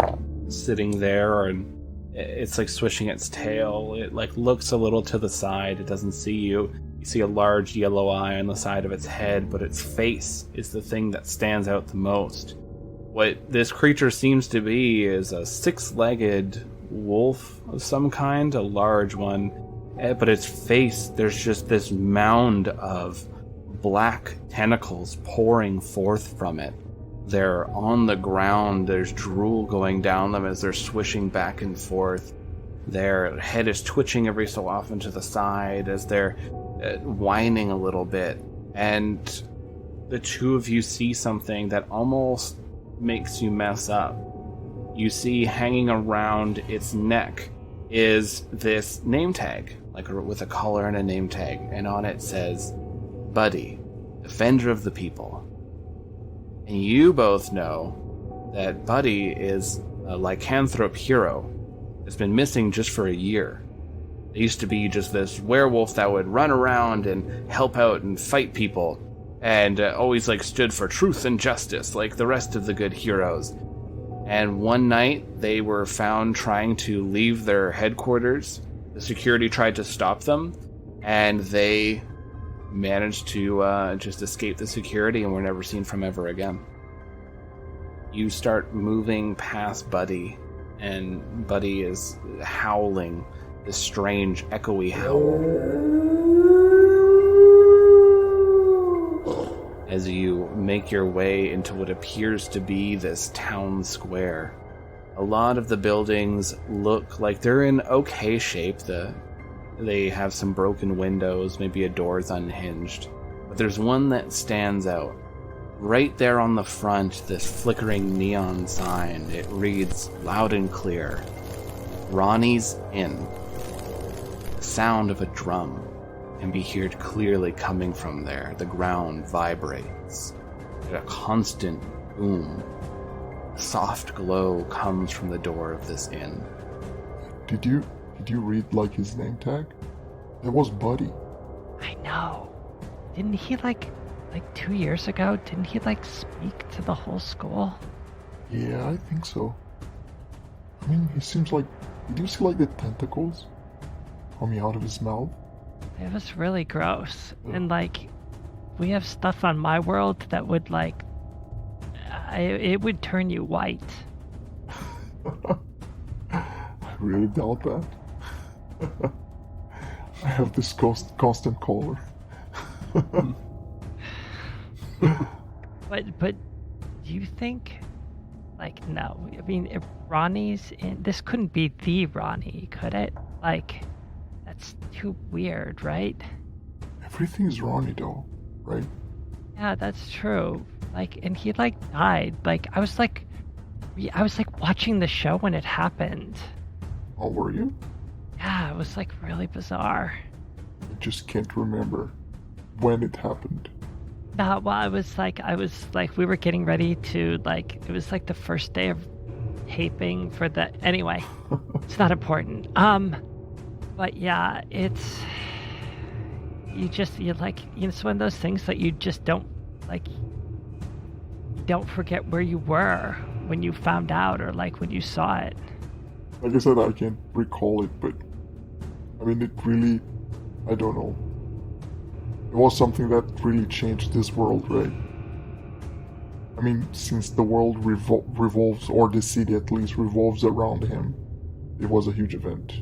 sitting there, and it's like swishing its tail. It like looks a little to the side. It doesn't see you. You see a large yellow eye on the side of its head, but its face is the thing that stands out the most. What this creature seems to be is a six-legged wolf of some kind, a large one. But its face, there's just this mound of black tentacles pouring forth from it. They're on the ground, there's drool going down them as they're swishing back and forth. Their head is twitching every so often to the side as they're whining a little bit. And the two of you see something that almost makes you mess up. You see hanging around its neck is this name tag, like with a collar and a name tag, and on it says, Buddy, Defender of the People. And you both know that Buddy is a lycanthrope hero that's been missing just for a year. It used to be just this werewolf that would run around and help out and fight people, and always like stood for truth and justice like the rest of the good heroes. And one night they were found trying to leave their headquarters. The security tried to stop them, and they managed to just escape the security and were never seen from ever again. You start moving past Buddy, and Buddy is howling this strange echoey howl as you make your way into what appears to be this town square. A lot of the buildings look like they're in okay shape. They have some broken windows, maybe a door's unhinged. But there's one that stands out. Right there on the front, this flickering neon sign. It reads loud and clear, Ronee's Inn. The sound of a drum can be heard clearly coming from there. The ground vibrates. There's a constant boom. A soft glow comes from the door of this inn. Did you read like his name tag? That was Buddy. I know. Didn't he like 2 years ago, didn't he like speak to the whole school? Yeah, I think so. I mean, he seems like... Did you see like the tentacles coming out of his mouth? It was really gross. And like, we have stuff on my world that would like, it would turn you white. I really doubt that. I have this constant color. But do you think Like, no. I mean, if Ronnie's in... This couldn't be the Ronnie, could it? Like, that's too weird, right? Everything's Ronnie, though, right? Yeah, that's true. Like, and he, like, died. Like, I was like watching the show when it happened. Oh, were you? Yeah, it was, like, really bizarre. I just can't remember when it happened. Well, I was like, we were getting ready to, like, it was like the first day of taping for the, anyway, it's not important. But yeah, it's, it's one of those things that you just don't, like, don't forget where you were when you found out or, like, when you saw it. Like I said, I can't recall it, but, I mean, it really, I don't know. It was something that really changed this world, right? I mean, since the world revolves, or the city at least, revolves around him, it was a huge event.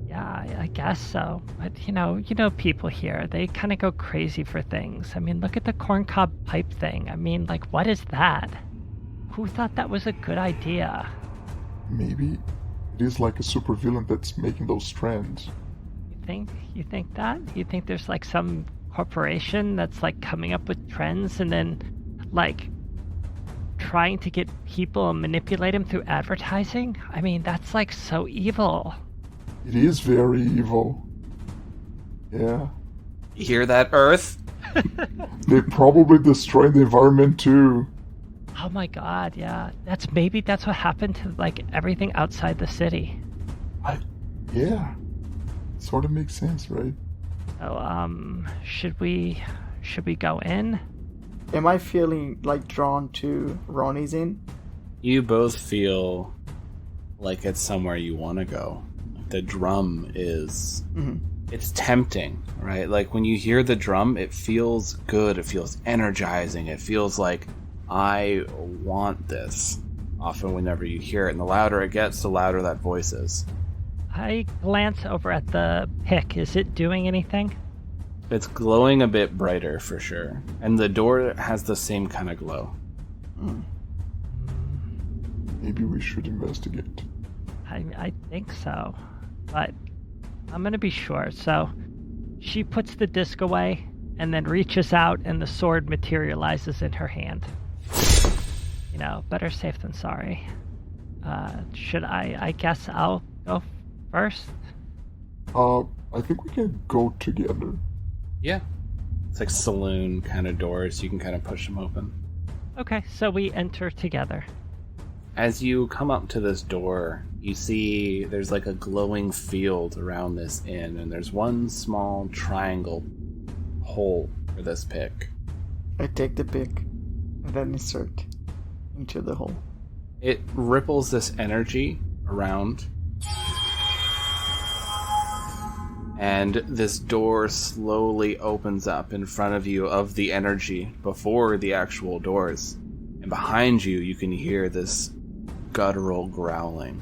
Yeah, I guess so. But, you know people here, they kind of go crazy for things. I mean, look at the corncob pipe thing. I mean, like, what is that? Who thought that was a good idea? Maybe it is like a supervillain that's making those trends. You think that? You think there's, like, some corporation that's, like, coming up with trends and then, like, trying to get people and manipulate them through advertising? I mean, that's, like, so evil. It is very evil. Yeah. You hear that, Earth? They probably destroyed the environment too. Oh my god, yeah. Maybe that's what happened to, like, everything outside the city. Yeah. Sort of makes sense, right? So, should we go in? Am I feeling, like, drawn to Ronnie's Inn? You both feel like it's somewhere you want to go. The drum is... It's tempting, right? Like, when you hear the drum, it feels good. It feels energizing. It feels like, I want this. Often whenever you hear it. And the louder it gets, the louder that voice is. I glance over at the pick. Is it doing anything? It's glowing a bit brighter, for sure. And the door has the same kind of glow. Maybe we should investigate. I think so. But I'm going to be sure. So she puts the disc away and then reaches out and the sword materializes in her hand. You know, better safe than sorry. I guess I'll go first? I think we can go together. Yeah. It's like saloon kind of doors. You can kind of push them open. Okay, so we enter together. As you come up to this door, you see there's like a glowing field around this inn, and there's one small triangle hole for this pick. I take the pick and then insert into the hole. It ripples this energy around, and this door slowly opens up in front of you of the energy before the actual doors. And behind you, you can hear this guttural growling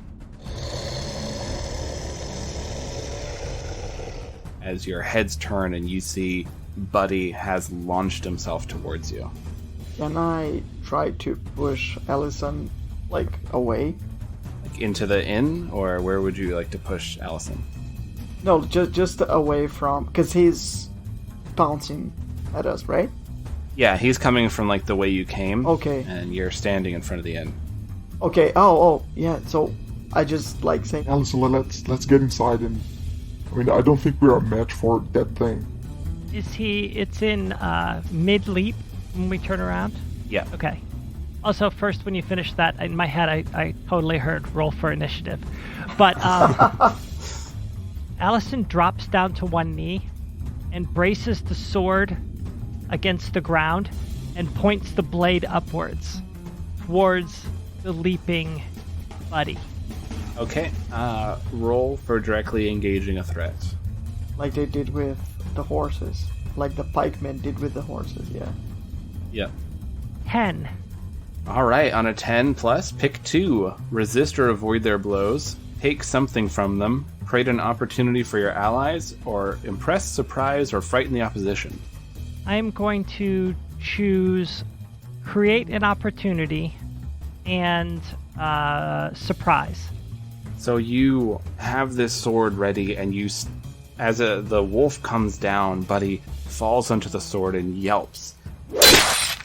as your heads turn and you see Buddy has launched himself towards you. Can I try to push Allison, like, away? Like into the inn, or where would you like to push Allison? No, just away from... Because he's bouncing at us, right? Yeah, he's coming from like the way you came. Okay. And you're standing in front of the inn. Okay, oh, yeah, so I just, like, say... Allison, let's get inside and... I mean, I don't think we're a match for that thing. It's in mid-leap when we turn around? Yeah. Okay. Also, first, when you finish that, in my head, I totally heard roll for initiative. But Allison drops down to one knee and braces the sword against the ground and points the blade upwards towards the leaping Buddy. Okay. Roll for directly engaging a threat. Like they did with the horses. Like the pikemen did with the horses, yeah. Yep. 10. All right, on a 10 plus, pick 2. Resist or avoid their blows. Take something from them. Create an opportunity for your allies, or impress, surprise, or frighten the opposition. I'm going to choose create an opportunity and surprise. So you have this sword ready, and as the wolf comes down, Buddy falls onto the sword and yelps,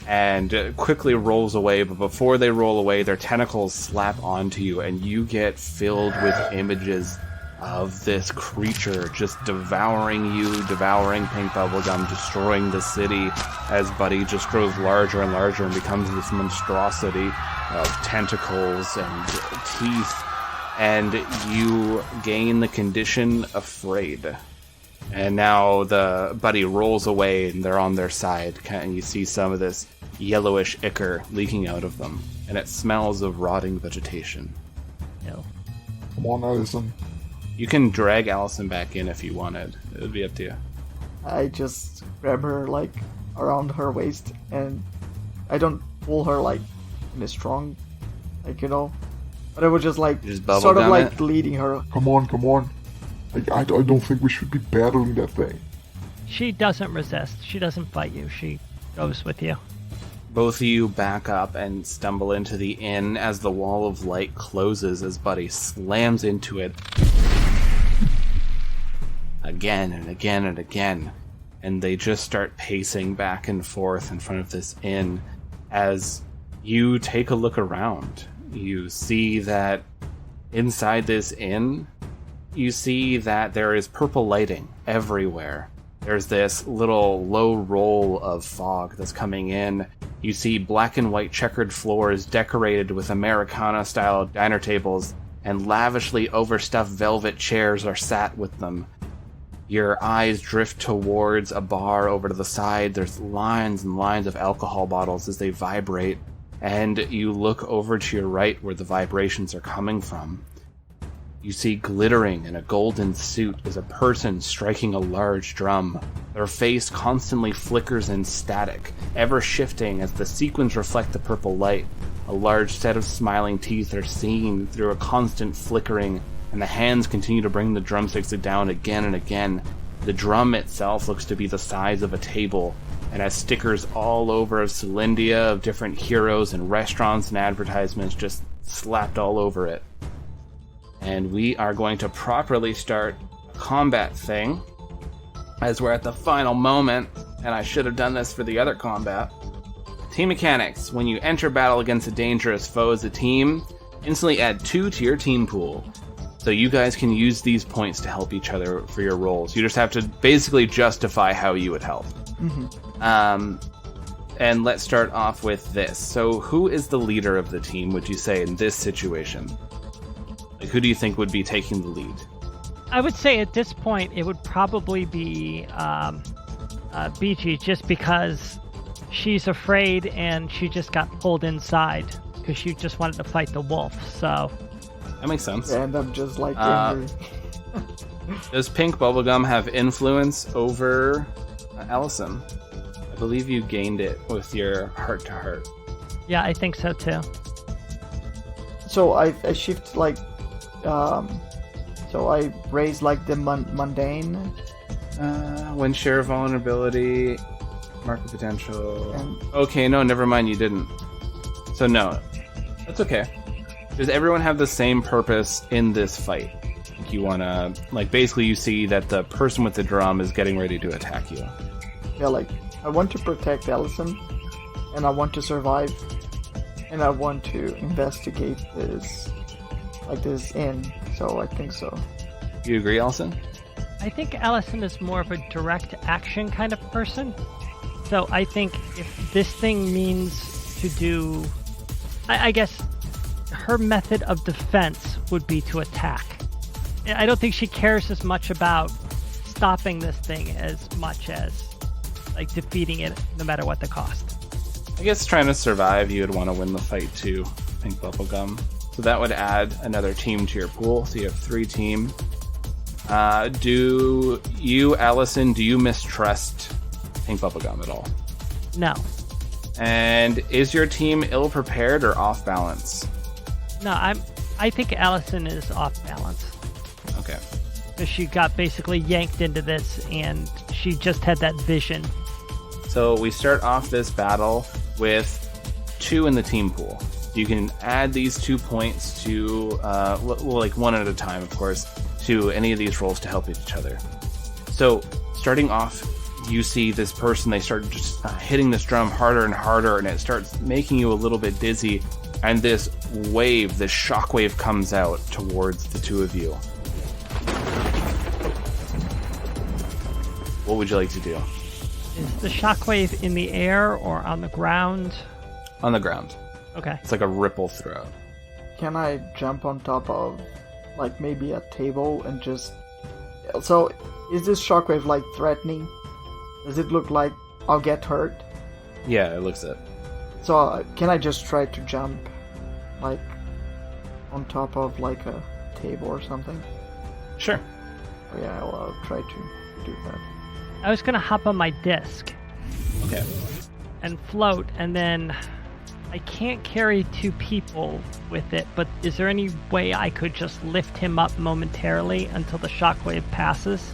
and quickly rolls away. But before they roll away, their tentacles slap onto you, and you get filled with images of this creature just devouring you, devouring Pink Bubblegum, destroying the city, as Buddy just grows larger and larger and becomes this monstrosity of tentacles and teeth. And you gain the condition Afraid. And now the Buddy rolls away and they're on their side, and you see some of this yellowish ichor leaking out of them, and it smells of rotting vegetation. No. Come on, Allison. You can drag Allison back in if you wanted. It would be up to you. I just grab her like around her waist, and I don't pull her like in a strong, like, you know, but I was just like sort of like leading her. Come on. I don't think we should be battling that thing. She doesn't resist. She doesn't fight you. She goes with you. Both of you back up and stumble into the inn as the wall of light closes as Buddy slams into it again and again and again. And they just start pacing back and forth in front of this inn. As you take a look around, you see that inside this inn, you see that there is purple lighting everywhere. There's this little low roll of fog that's coming in. You see black and white checkered floors decorated with Americana-style diner tables, and lavishly overstuffed velvet chairs are sat with them. Your eyes drift towards a bar over to the side. There's lines and lines of alcohol bottles as they vibrate, and you look over to your right where the vibrations are coming from. You see glittering in a golden suit is a person striking a large drum. Their face constantly flickers in static, ever shifting as the sequins reflect the purple light. A large set of smiling teeth are seen through a constant flickering, and the hands continue to bring the drumsticks down again and again. The drum itself looks to be the size of a table, and has stickers all over of Sylindia, of different heroes and restaurants and advertisements just slapped all over it. And we are going to properly start a combat thing, as we're at the final moment, and I should have done this for the other combat. Team mechanics. When you enter battle against a dangerous foe as a team, instantly add 2 to your team pool. So you guys can use these points to help each other for your roles. You just have to basically justify how you would help. Mm-hmm. And let's start off with this. So who is the leader of the team, would you say, in this situation? Like, who do you think would be taking the lead? I would say at this point it would probably be BG, just because she's afraid and she just got pulled inside because she just wanted to fight the wolf. So that makes sense. And I'm just like angry. Does Pink Bubblegum have influence over Allison? I believe you gained it with your heart to heart. Yeah, I think so too. So I shift like. So I raise like the mundane. When share vulnerability, market potential. Okay, no, never mind, you didn't. So no, that's okay. Does everyone have the same purpose in this fight? You wanna, like, basically you see that the person with the drum is getting ready to attack you. Yeah, like, I want to protect Allison, and I want to survive, and I want to investigate this inn, so I think so. You agree, Allison? I think Allison is more of a direct action kind of person. So I think if this thing means to do... I guess her method of defense would be to attack. I don't think she cares as much about stopping this thing as much as like defeating it no matter what the cost. I guess trying to survive, you would want to win the fight too, Pink Bubblegum. So that would add another team to your pool. So you have 3 teams. Do you, Allison, do you mistrust Pink Bubblegum at all? No. And is your team ill-prepared or off-balance? No, I think Allison is off-balance. Okay. Because she got basically yanked into this, and she just had that vision. So we start off this battle with 2 in the team pool. You can add these 2 points to, like one at a time, of course, to any of these rolls to help each other. So, starting off, you see this person, they start just hitting this drum harder and harder, and it starts making you a little bit dizzy, and this wave, this shockwave comes out towards the two of you. What would you like to do? Is the shockwave in the air or on the ground? On the ground. Okay. It's like a ripple throughout. Can I jump on top of, like, maybe a table and just... So, is this shockwave, like, threatening? Does it look like I'll get hurt? Yeah, it looks it. So, can I just try to jump, like, on top of, like, a table or something? Sure. Oh, yeah, I'll try to do that. I was gonna hop on my disc Okay. and float, and then I can't carry 2 people with it, but is there any way I could just lift him up momentarily until the shockwave passes?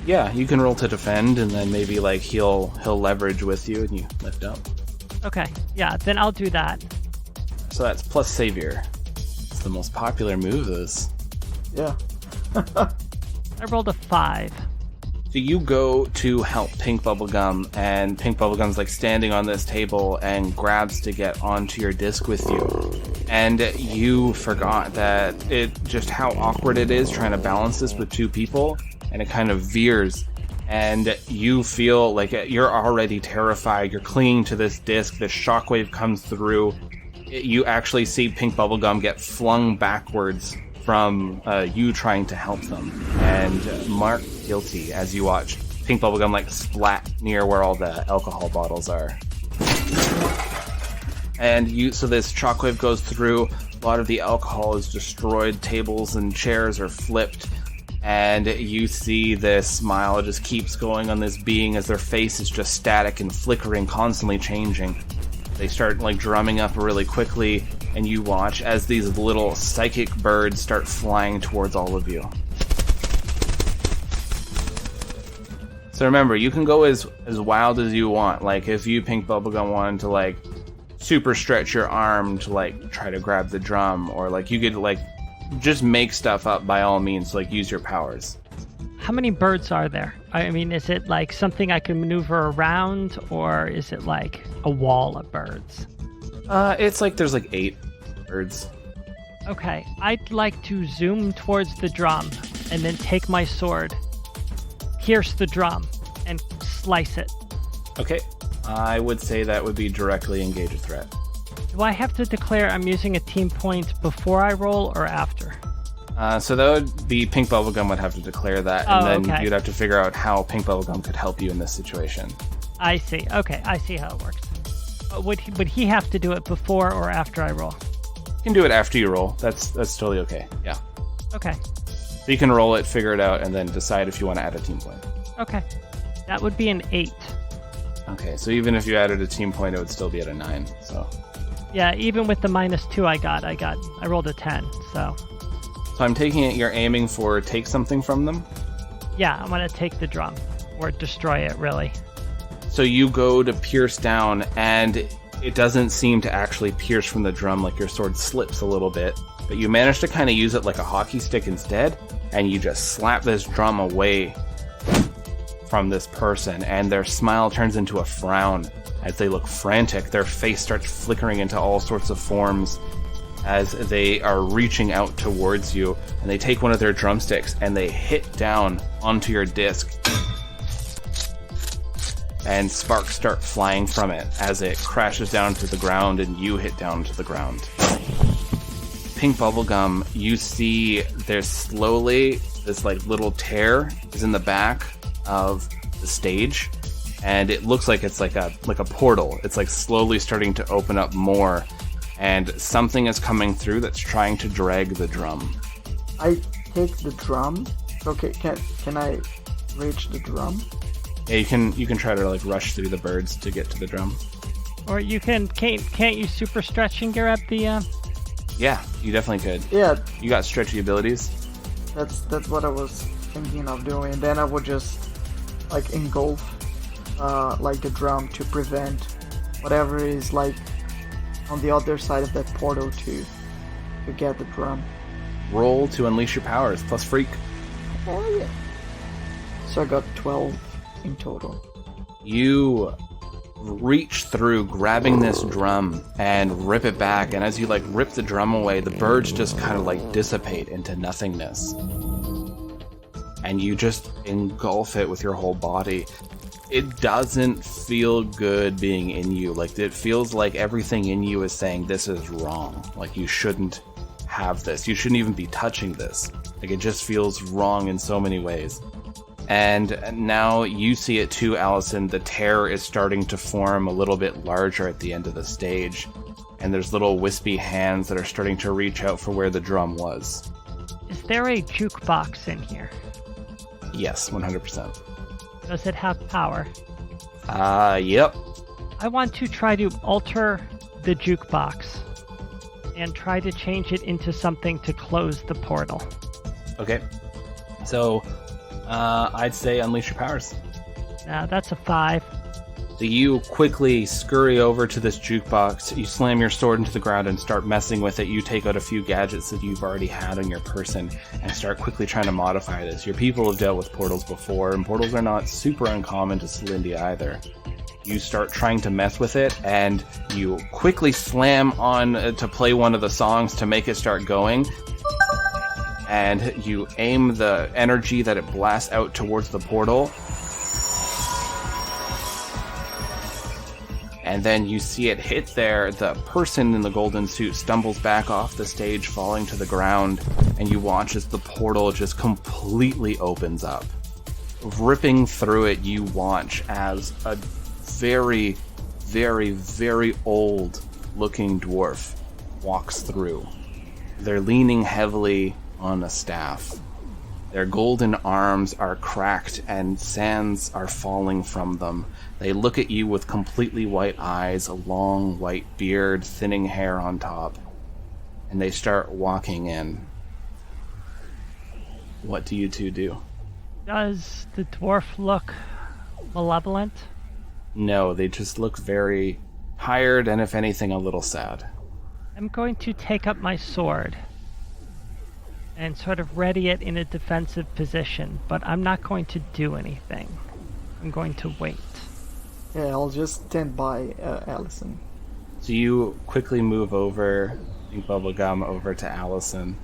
Yeah, you can roll to defend, and then maybe like he'll leverage with you, and you lift up. Okay, yeah, then I'll do that. So that's plus Savior. It's the most popular move. This. Yeah. I rolled a 5. So you go to help Pink Bubblegum, and Pink Bubblegum's like standing on this table and grabs to get onto your disc with you. And you forgot that just how awkward it is trying to balance this with 2 people, and it kind of veers. And you feel like you're already terrified. You're clinging to this disc. This shockwave comes through. You actually see Pink Bubblegum get flung backwards from you trying to help them, and mark guilty as you watch Pink Bubblegum like splat near where all the alcohol bottles are. And so this shockwave goes through, a lot of the alcohol is destroyed, tables and chairs are flipped, and you see this smile just keeps going on this being as their face is just static and flickering, constantly changing. They start like drumming up really quickly, and you watch as these little psychic birds start flying towards all of you. So remember, you can go as wild as you want. Like if you, Pink Bubblegum, wanted to like super stretch your arm to like try to grab the drum, or like you could like just make stuff up by all means, like use your powers. How many birds are there? I mean, is it like something I can maneuver around, or is it like a wall of birds? It's like there's like 8 birds. Okay, I'd like to zoom towards the drum and then take my sword, pierce the drum, and slice it. Okay, I would say that would be directly engage a threat. Do I have to declare I'm using a team point before I roll or after? So that would be Pink Bubblegum would have to declare that, and then okay. You'd have to figure out how Pink Bubblegum could help you in this situation. I see. Okay, I see how it works. Would he have to do it before or after I roll? You can do it after you roll. That's totally okay. Yeah. Okay. So you can roll it, figure it out, and then decide if you want to add a team point. Okay. That would be an 8. Okay, so even if you added a team point, it would still be at a 9. So Yeah, even with the -2 I rolled a 10, so... So I'm taking it you're aiming for take something from them? Yeah, I'm gonna take the drum. Or destroy it, really. So you go to pierce down, and it doesn't seem to actually pierce from the drum, like your sword slips a little bit. But you manage to kind of use it like a hockey stick instead, and you just slap this drum away from this person, and their smile turns into a frown as they look frantic. Their face starts flickering into all sorts of forms as they are reaching out towards you, and they take one of their drumsticks and they hit down onto your disc, and sparks start flying from it as it crashes down to the ground and you hit down to the ground. Pink Bubblegum, you see there's slowly this like little tear is in the back of the stage, and it looks like it's like a portal. It's like slowly starting to open up more, and something is coming through that's trying to drag the drum. I take the drum. Okay, can I reach the drum? Yeah, you can try to like rush through the birds to get to the drum. Or you can't you super stretch and grab the Yeah, you definitely could. Yeah, You got stretchy abilities. that's what I was thinking of doing. And then I would just like engulf like the drum to prevent whatever is like on the other side of that portal to get the drum. Roll to unleash your powers, plus freak. Oh yeah. So I got 12 in total. You reach through, grabbing this drum, and rip it back, and as you rip the drum away, the birds just kind of dissipate into nothingness. And you just engulf it with your whole body. It doesn't feel good being in you. It feels like everything in you is saying this is wrong. You shouldn't have this. You shouldn't even be touching this. It just feels wrong in so many ways. And now you see it too, Allison. The tear is starting to form a little bit larger at the end of the stage. And there's little wispy hands that are starting to reach out for where the drum was. Is there a jukebox in here? Yes, 100%. Does it have power? Yep. I want to try to alter the jukebox and try to change it into something to close the portal. Okay. So, I'd say unleash your powers. That's a 5. So you quickly scurry over to this jukebox, you slam your sword into the ground and start messing with it. You take out a few gadgets that you've already had on your person and start quickly trying to modify this. Your people have dealt with portals before, and portals are not super uncommon to Sylindia either. You start trying to mess with it, and you quickly slam on to play one of the songs to make it start going. And you aim the energy that it blasts out towards the portal. And then you see it hit there. The person in the golden suit stumbles back off the stage, falling to the ground, and you watch as the portal just completely opens up. Ripping through it, you watch as a very, very, very old-looking dwarf walks through. They're leaning heavily on a staff. Their golden arms are cracked and sands are falling from them. They look at you with completely white eyes, a long white beard, thinning hair on top, and they start walking in. What do you two do? Does the dwarf look malevolent? No, they just look very tired and, if anything, a little sad. I'm going to take up my sword and sort of ready it in a defensive position, but I'm not going to do anything. I'm going to wait. Yeah, I'll just stand by Allison. So you quickly move over, Bubblegum, over to Allison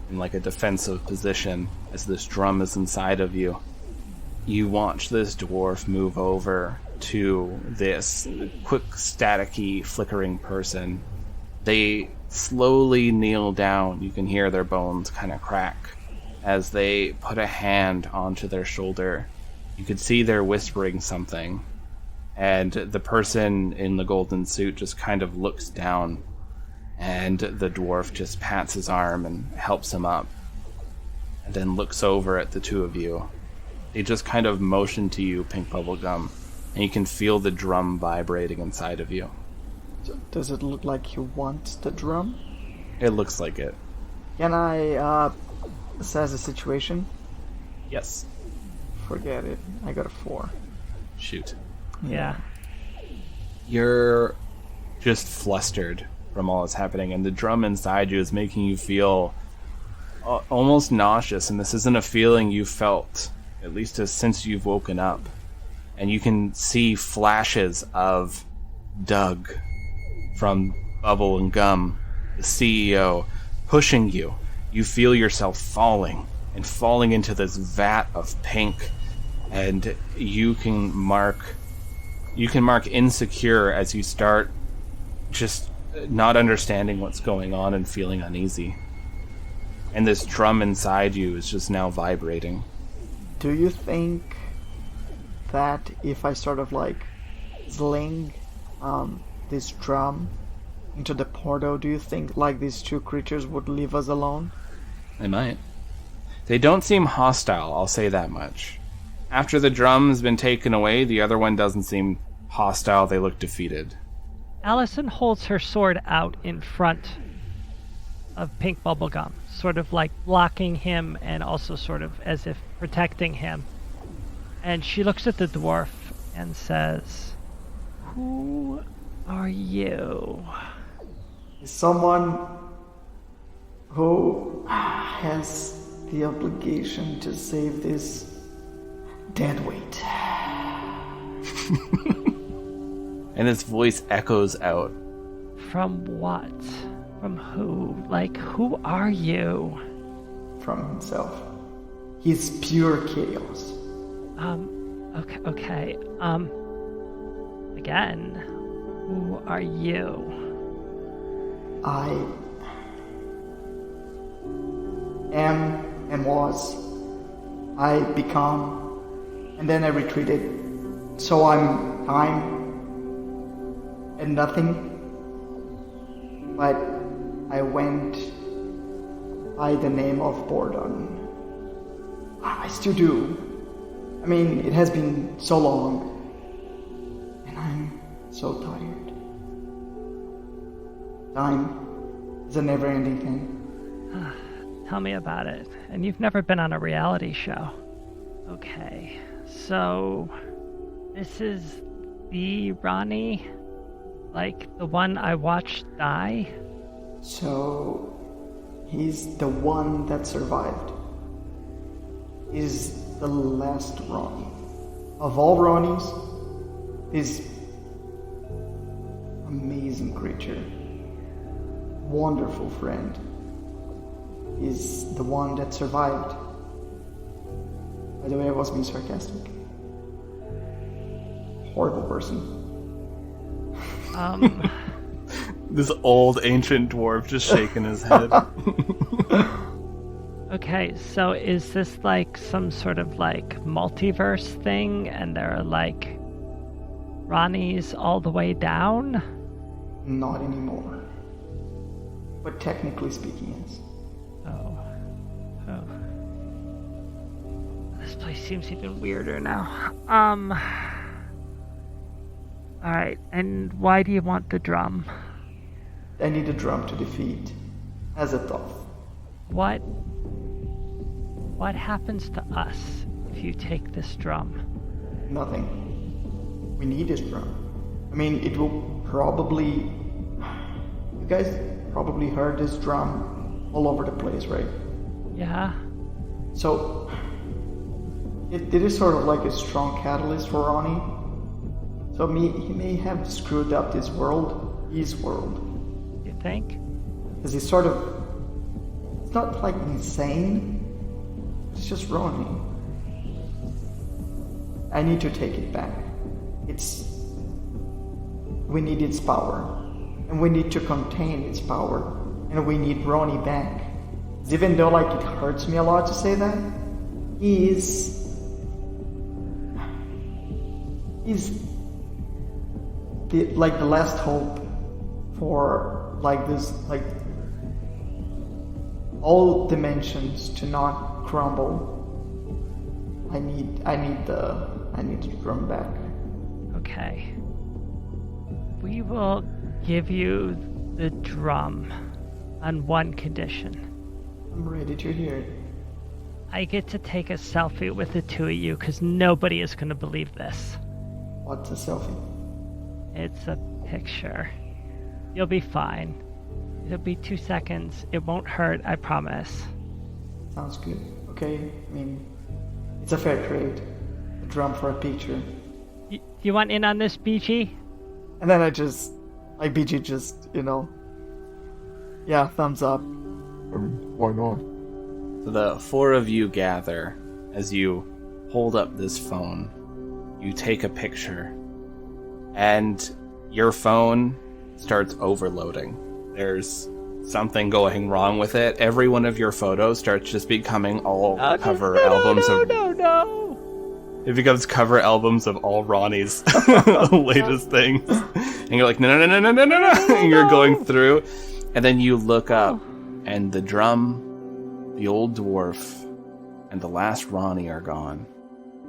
in a defensive position as this drum is inside of you. You watch this dwarf move over to this quick, staticky, flickering person. They slowly kneel down. You can hear their bones kind of crack as they put a hand onto their shoulder. You could see they're whispering something. And the person in the golden suit just kind of looks down, and the dwarf just pats his arm and helps him up, and then looks over at the two of you. They just kind of motion to you, Pink Bubblegum, and you can feel the drum vibrating inside of you. So does it look like he wants the drum? It looks like it. Can I assess the situation? Yes. Forget it. I got a 4. Shoot. Yeah. You're just flustered from all that's happening, and the drum inside you is making you feel almost nauseous, and this isn't a feeling you felt, at least since you've woken up. And you can see flashes of Doug from Bubble and Gum, the CEO, pushing you. You feel yourself falling into this vat of pink, and you can mark insecure as you start just not understanding what's going on and feeling uneasy. And this drum inside you is just now vibrating. Do you think that if I sort of sling this drum into the portal, do you think these two creatures would leave us alone? They might. They don't seem hostile, I'll say that much. After the drum's been taken away, the other one doesn't seem hostile. They look defeated. Allison holds her sword out in front of Pink Bubblegum, sort of blocking him and also sort of as if protecting him. And she looks at the dwarf and says, "Who are you?" is someone who has the obligation to save this dead weight. And his voice echoes out. From what? From who? Like, who are you? From himself. He's pure chaos. Okay. Again, who are you? I am and was. I become, and then I retreated. So I'm time and nothing. But I went by the name of Bordon. I still do. I mean, it has been so long. And I'm so tired. Time is a never-ending thing. Tell me about it. And you've never been on a reality show. Okay, so this is the Ronee? Like the one I watched die? So, he's the one that survived. He's the last Ronee. Of all Ronees, this amazing creature, wonderful friend, is the one that survived. By the way, I was being sarcastic. Horrible person. This old ancient dwarf just shaking his head. Okay, so is this like some sort of like multiverse thing and there are like Ronees all the way down? Not anymore. But technically speaking, yes. Oh. This place seems even weirder now. Alright, and why do you want the drum? I need a drum to defeat Azathoth. What happens to us if you take this drum? Nothing. We need this drum. I mean, it will probably... You guys probably heard this drum all over the place, right? Yeah? So, it is sort of like a strong catalyst for Ronee. So he may have screwed up this world, his world. You think? Because he's sort of... It's not like insane. It's just Ronee. I need to take it back. We need its power. And we need to contain its power. And we need Ronee back. Even though like it hurts me a lot to say that, he's the last hope for like this, like all dimensions to not crumble. I need the drum back. Okay. We will give you the drum on one condition. I'm ready to hear it. I get to take a selfie with the two of you because nobody is going to believe this. What's a selfie? It's a picture. You'll be fine. It'll be 2 seconds. It won't hurt, I promise. Sounds good. Okay, I mean, it's a fair trade. A drum for a picture. You want in on this, BG? And then BG just, yeah, thumbs up. I mean, why not? So the four of you gather as you hold up this phone. You take a picture, and your phone starts overloading. There's something going wrong with it. Every one of your photos starts just becoming all cover albums of... No! It becomes cover albums of all Ronnie's latest things. And you're like, no. And you're going through, and then you look up, and the drum, the old dwarf, and the last Ronee are gone.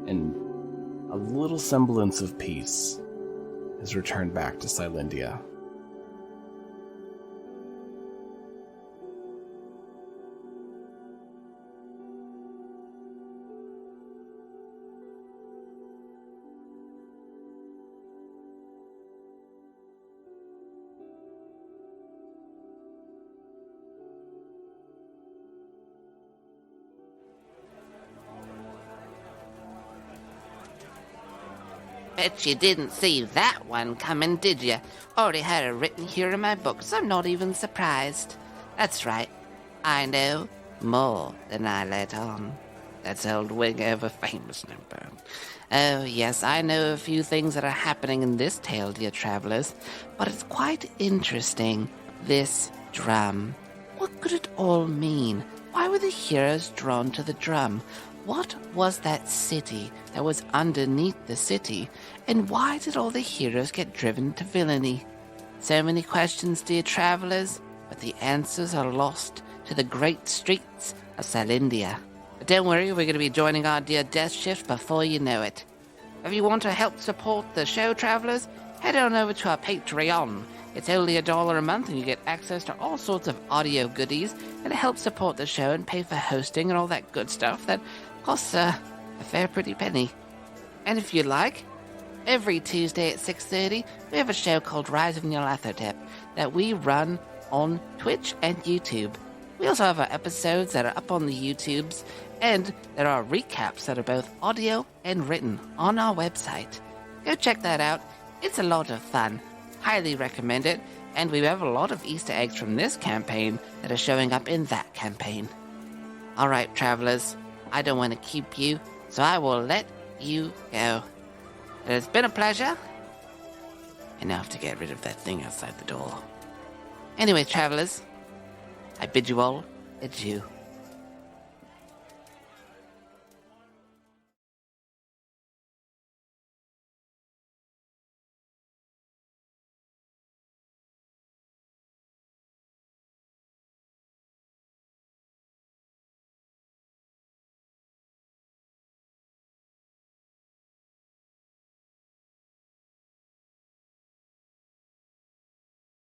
And a little semblance of peace has returned back to Sylindia. Bet you didn't see that one coming, did you? Already had it written here in my book, so I'm not even surprised. That's right. I know more than I let on. That's old Wingover famous number. Oh, yes, I know a few things that are happening in this tale, dear travelers, but it's quite interesting. This drum. What could it all mean? Why were the heroes drawn to the drum? What was that city that was underneath the city? And why did all the heroes get driven to villainy? So many questions, dear travelers, but the answers are lost to the great streets of Sylindia. But don't worry, we're going to be joining our dear Death Shift before you know it. If you want to help support the show, travelers, head on over to our Patreon. It's only $1 a month and you get access to all sorts of audio goodies, and it helps support the show and pay for hosting and all that good stuff that costs a fair pretty penny. And if you like, every Tuesday at 6:30, we have a show called Rise of Nyarlathotep that we run on Twitch and YouTube. We also have our episodes that are up on the YouTubes, and there are recaps that are both audio and written on our website. Go check that out. It's a lot of fun. Highly recommend it, and we have a lot of Easter eggs from this campaign that are showing up in that campaign. Alright, travelers, I don't want to keep you, so I will let you go. It has been a pleasure. And now I have to get rid of that thing outside the door. Anyway, travelers, I bid you all adieu.